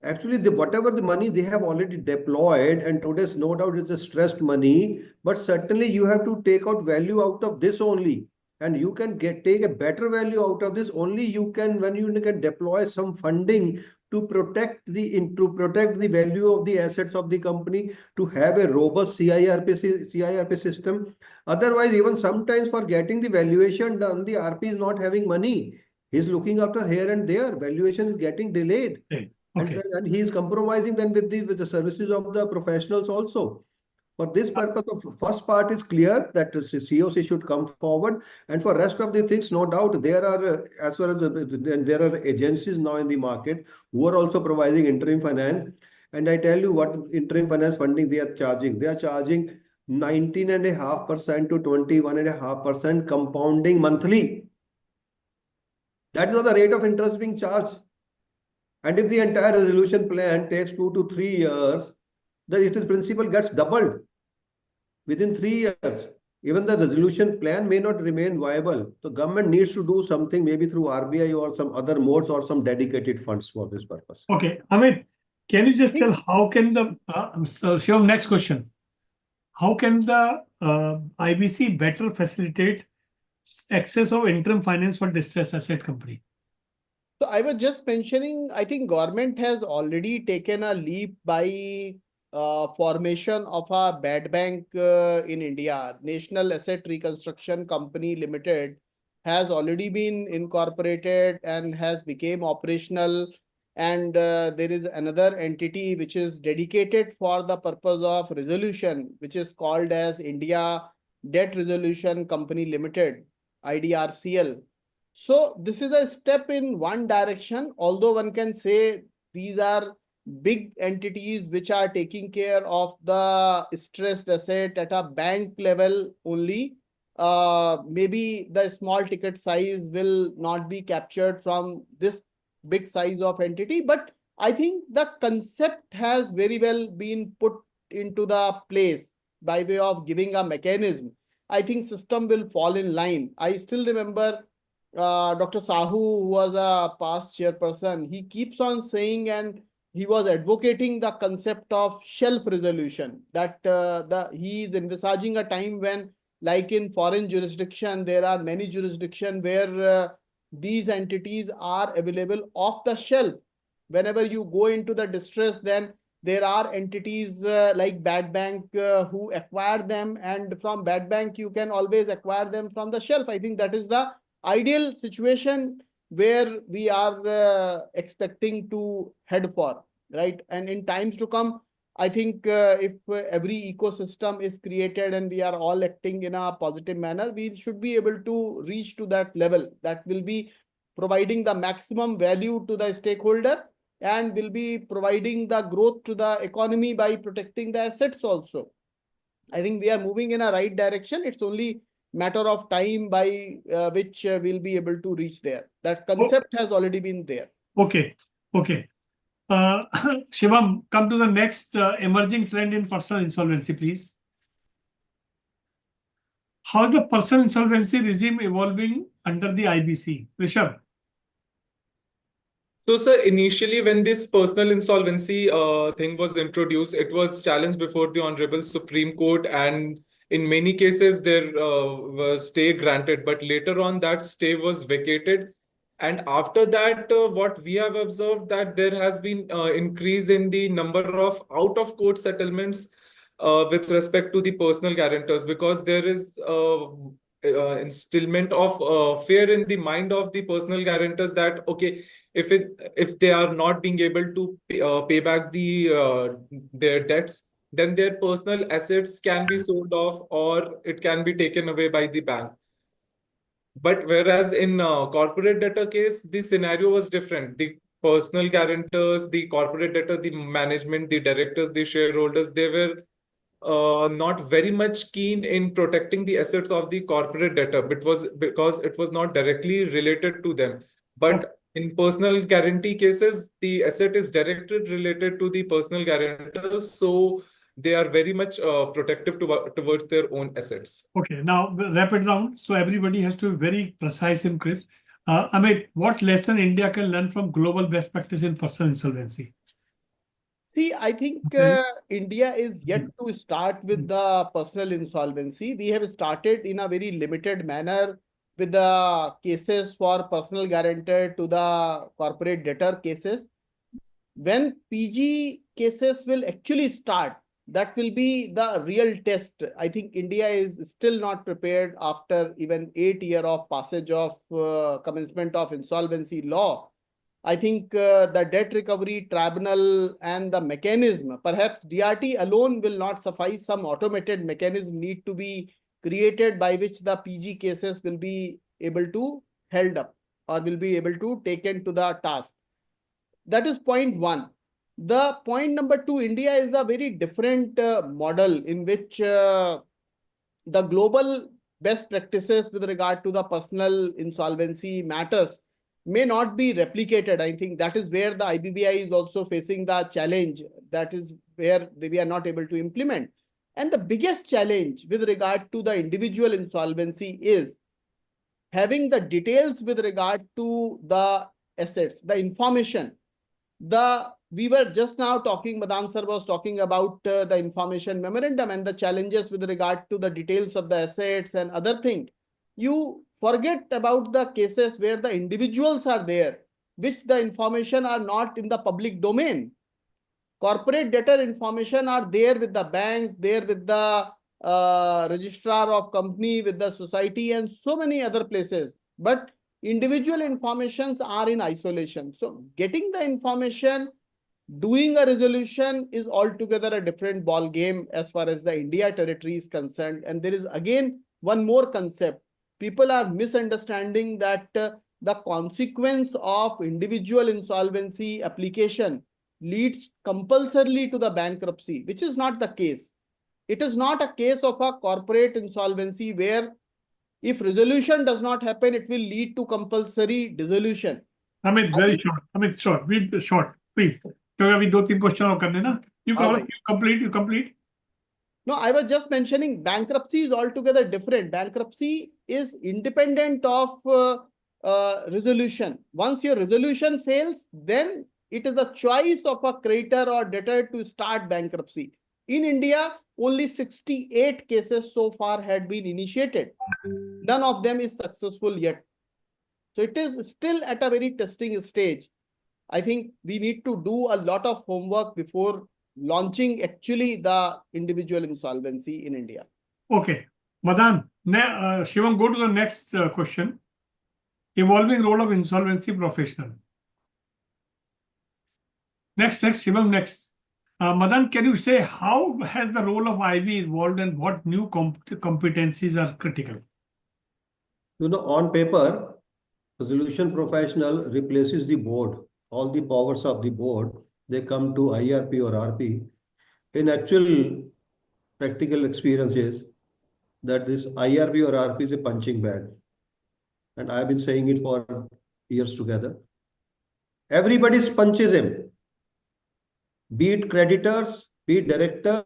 Actually, whatever the money they have already deployed, and today's no doubt is a stressed money, but certainly you have to take out value out of this only. And you can take a better value out of this only you can when you can deploy some funding to protect the value of the assets of the company, to have a robust CIRP system. Otherwise, even sometimes for getting the valuation done, the RP is not having money. He's looking after here and there. Valuation is getting delayed. Okay. And he is compromising then with the services of the professionals also. For this purpose, the first part is clear that the COC should come forward, and for rest of the things, no doubt there are as well as there are agencies now in the market who are also providing interim finance. And I tell you what interim finance funding they are charging. They are charging 19.5% to 21.5% compounding monthly. That is the rate of interest being charged. And if the entire resolution plan takes 2 to 3 years, then its principal gets doubled within 3 years. Even the resolution plan may not remain viable. So government needs to do something, maybe through RBI or some other modes or some dedicated funds for this purpose. Okay, Amit, can you just tell how can the so Shivam, next question. How can the IBC better facilitate access of interim finance for distressed asset company? So I was just mentioning, I think government has already taken a leap by formation of a bad bank in India. National Asset Reconstruction Company Limited has already been incorporated and has become operational. And there is another entity which is dedicated for the purpose of resolution, which is called as India Debt Resolution Company Limited, IDRCL. So this is a step in one direction, although one can say these are big entities which are taking care of the stressed asset at a bank level only. Maybe the small ticket size will not be captured from this big size of entity, but I think the concept has very well been put into the place by way of giving a mechanism. I think system will fall in line. I still remember Dr. Sahu, who was a past chairperson, he keeps on saying and he was advocating the concept of shelf resolution, that he is envisaging a time when, like in foreign jurisdiction, there are many jurisdictions where these entities are available off the shelf. Whenever you go into the distress, then there are entities like Bad Bank who acquire them, and from Bad Bank you can always acquire them from the shelf. I think that is the ideal situation where we are expecting to head for, right? And in times to come, I think if every ecosystem is created and we are all acting in a positive manner, we should be able to reach to that level that will be providing the maximum value to the stakeholder and will be providing the growth to the economy by protecting the assets also. I think we are moving in a right direction. It's only matter of time by which we'll be able to reach there. That concept has already been there. Okay. Shivam, come to the next emerging trend in personal insolvency, please. How is the personal insolvency regime evolving under the IBC? Rishabh. So, sir, initially when this personal insolvency thing was introduced, it was challenged before the Honorable Supreme Court, and in many cases there was stay granted. But later on, that stay was vacated, and after that, what we have observed that there has been increase in the number of out-of-court settlements with respect to the personal guarantors, because there is instillment of fear in the mind of the personal guarantors that okay, if they are not being able to pay back their debts, then their personal assets can be sold off or it can be taken away by the bank. But whereas in corporate debtor case, the scenario was different. The personal guarantors, the corporate debtor, the management, the directors, the shareholders, they were not very much keen in protecting the assets of the corporate debtor, because it was not directly related to them. But in personal guarantee cases, the asset is directly related to the personal guarantors, so they are very much protective towards their own assets. Okay, now wrap it down. So everybody has to be very precise in crisp. Amit, what lesson India can learn from global best practice in personal insolvency? See, I think Okay. India is yet to start with the personal insolvency. We have started in a very limited manner with the cases for personal guarantor to the corporate debtor cases. When PG cases will actually start, that will be the real test. I think India is still not prepared after even 8 years of passage of commencement of insolvency law. I think the debt recovery tribunal and the mechanism, perhaps DRT alone will not suffice. Some automated mechanism need to be created by which the PG cases will be able to held up or will be able to taken to the task. That is point one. The point number two, India is a very different model in which the global best practices with regard to the personal insolvency matters may not be replicated. I think that is where the IBBI is also facing the challenge. That is where we are not able to implement. And the biggest challenge with regard to the individual insolvency is having the details with regard to the assets, the information. We were just now talking, Madan sir was talking about the information memorandum and the challenges with regard to the details of the assets and other things. You forget about the cases where the individuals are there, which the information are not in the public domain. Corporate debtor information are there with the bank, there with the registrar of company, with the society and so many other places. But individual informations are in isolation. So getting the information, doing a resolution is altogether a different ball game as far as the India territory is concerned. And there is again one more concept. People are misunderstanding that the consequence of individual insolvency application leads compulsorily to the bankruptcy, which is not the case. It is not a case of a corporate insolvency where if resolution does not happen, it will lead to compulsory dissolution. Amit, very short. Amit, short. Be short, please. क्योंकि अभी 2-3 question और करने ना. You complete. No, I was just mentioning bankruptcy is altogether different. Bankruptcy is independent of resolution. Once your resolution fails, then it is the choice of a creditor or debtor to start bankruptcy. In India, only 68 cases so far had been initiated. None of them is successful yet. So it is still at a very testing stage. I think we need to do a lot of homework before launching actually the individual insolvency in India. Okay. Madan, Shivam, go to the next question. Evolving role of insolvency professional. Next, Shivam, next. Madan, can you say how has the role of IB evolved and what new competencies are critical? On paper, resolution professional replaces the board. All the powers of the board, they come to IRP or RP. In actual practical experiences, that this IRP or RP is a punching bag. And I've been saying it for years together. Everybody punches him. Be it creditors, be it directors,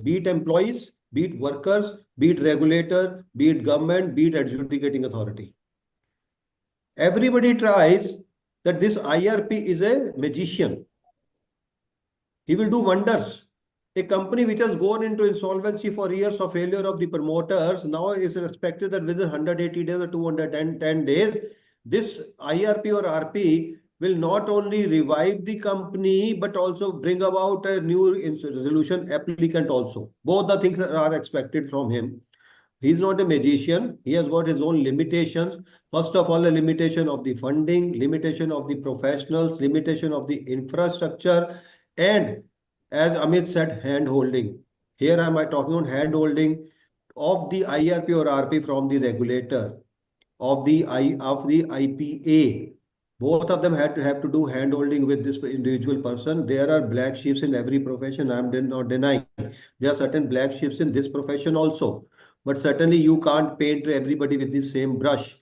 be it employees, be it workers, be it regulator, be it government, be it adjudicating authority. Everybody tries that this IRP is a magician. He will do wonders. A company which has gone into insolvency for years of failure of the promoters now is expected that within 180 days or 210 days, this IRP or RP will not only revive the company, but also bring about a new resolution applicant also. Both the things are expected from him. He's not a magician. He has got his own limitations. First of all, the limitation of the funding, limitation of the professionals, limitation of the infrastructure, and as Amit said, hand-holding. Here am I talking on hand-holding of the IRP or RP from the regulator, of the IPA. Both of them had to have to do hand holding with this individual person. There are black sheeps in every profession. I'm not denying. There are certain black sheeps in this profession also. But certainly you can't paint everybody with the same brush.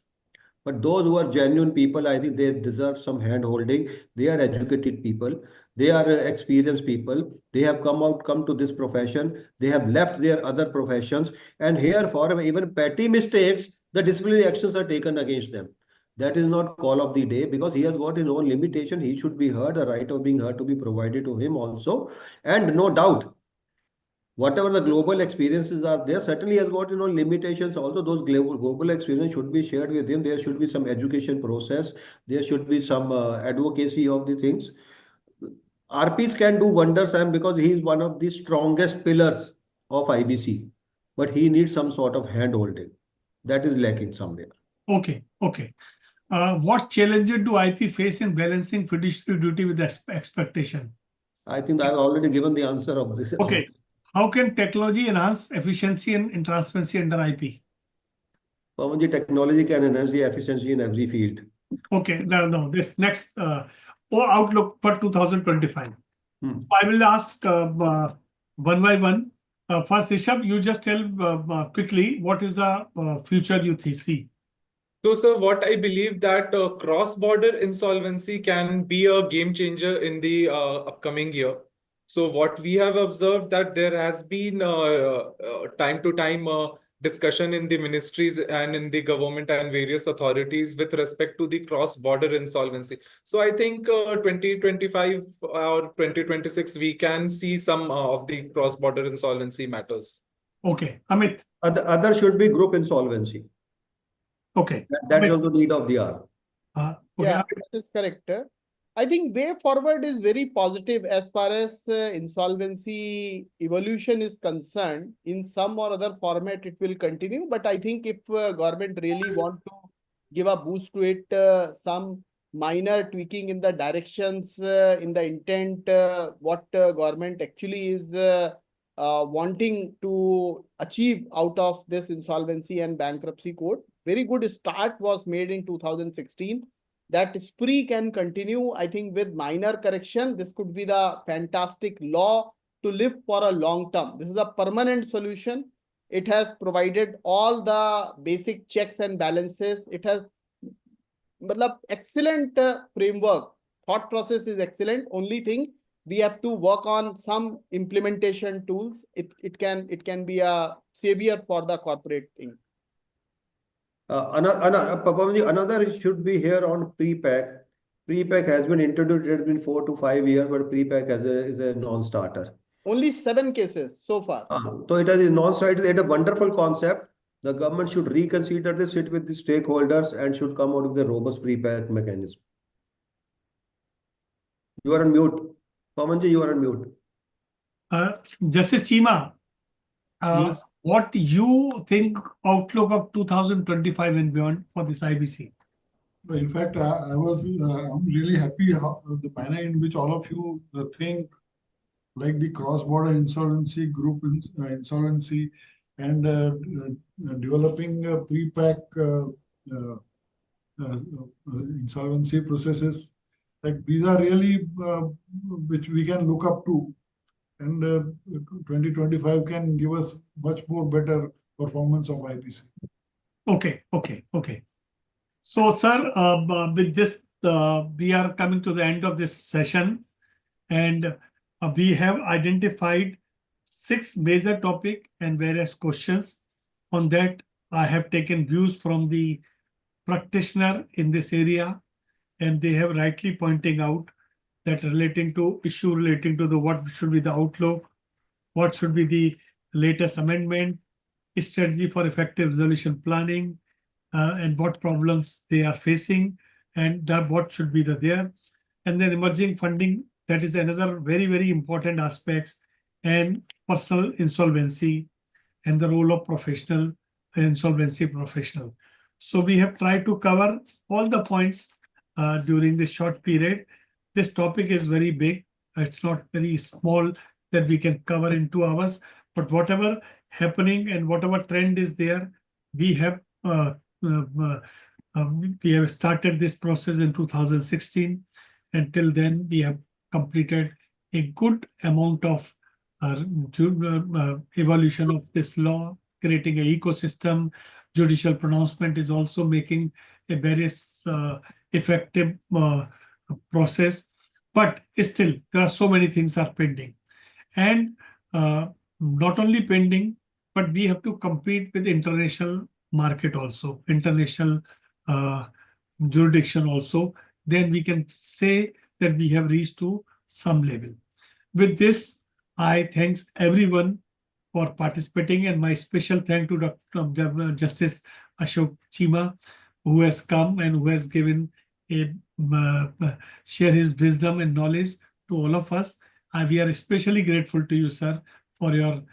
But those who are genuine people, I think they deserve some hand holding. They are educated people. They are experienced people. They have come to this profession. They have left their other professions. And here, for even petty mistakes, the disciplinary actions are taken against them. That is not call of the day because he has got his own limitation. He should be heard. A right of being heard to be provided to him also. And no doubt, whatever the global experiences are there, certainly has got limitations. Also, those global experience should be shared with him. There should be some education process. There should be some advocacy of the things. RPs can do wonders, and because he is one of the strongest pillars of IBC, but he needs some sort of hand holding. That is lacking somewhere. Okay, okay. What challenges do IP face in balancing fiduciary duty with expectation? I think I've already given the answer of this. Okay. How can technology enhance efficiency and transparency under IP? Pawanji, technology can enhance the efficiency in every field. Okay, now this next outlook for 2025. Hmm. So I will ask one by one. First, Rishabh, you just tell quickly what is the future you see. So, sir, what I believe that cross-border insolvency can be a game changer in the upcoming year. So, what we have observed that there has been time to time discussion in the ministries and in the government and various authorities with respect to the cross-border insolvency. So, I think 2025 or 2026 we can see some of the cross-border insolvency matters. Okay, Amit. Other should be group insolvency. Okay. That is also need of the hour. Okay. Yeah, that is correct. I think way forward is very positive as far as insolvency evolution is concerned. In some or other format, it will continue. But I think if government really want to give a boost to it, some minor tweaking in the directions, in the intent, what government actually is wanting to achieve out of this insolvency and bankruptcy code. Very good start was made in 2016. That spree can continue. I think with minor correction, this could be the fantastic law to live for a long term. This is a permanent solution. It has provided all the basic checks and balances. It has excellent framework. Thought process is excellent. Only thing we have to work on some implementation tools. It can be a savior for the corporate thing. Another should be here on pre-pack. Pre-pack has been introduced. It has been 4 to 5 years, but pre-pack is a non-starter. Only 7 cases so far. So it is a non-starter. It's a wonderful concept. The government should reconsider this, sit with the stakeholders, and should come out with a robust pre-pack mechanism. You are on mute. Pawanji, you are on mute. Justice Chima, Yes. what you think outlook of 2025 and beyond for this IBC? In fact, I'm really happy how the manner in which all of you think like the cross-border insolvency, group insolvency, and developing pre-pack insolvency processes. Like these are really which we can look up to, and 2025 can give us much more better performance of IBC. Okay. So, sir, with this, we are coming to the end of this session, and we have identified 6 major topics and various questions. On that, I have taken views from the practitioner in this area, and they have rightly pointing out that relating to the what should be the outlook, what should be the latest amendment, strategy for effective resolution planning, and what problems they are facing, and that what should be there. And then emerging funding, that is another very, very important aspects, and personal insolvency and the role of professional insolvency professional. So we have tried to cover all the points during this short period. This topic is very big. It's not very small that we can cover in 2 hours, but whatever happening and whatever trend is there, we have We have started this process in 2016. Until then, we have completed a good amount of evolution of this law, creating an ecosystem. Judicial pronouncement is also making a very effective process. But still, there are so many things are pending. And not only pending, but we have to compete with international market also, international jurisdiction also. Then we can say that we have reached to some level. With this, I thanks everyone for participating, and my special thank to Dr. Justice Ashok Chima, who has come and who has given a share his wisdom and knowledge to all of us. We are especially grateful to you, sir, for your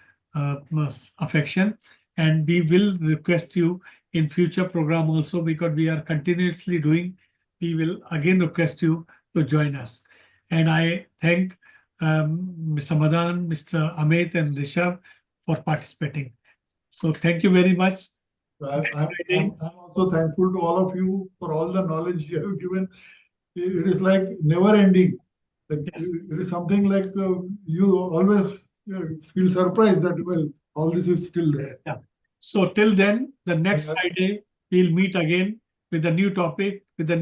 affection, and we will request you in future program also, because we are continuously doing. We will again request you to join us. And I thank Mr. Madan, Mr. Amit, and Rishabh for participating. So thank you very much. I'm also thankful to all of you for all the knowledge you have given. It is like never ending. Like, Yes. it is something like you always feel surprised that, well, all this is still there. Yeah. So till then, the next Yeah. Friday, we'll meet again with a new topic, with a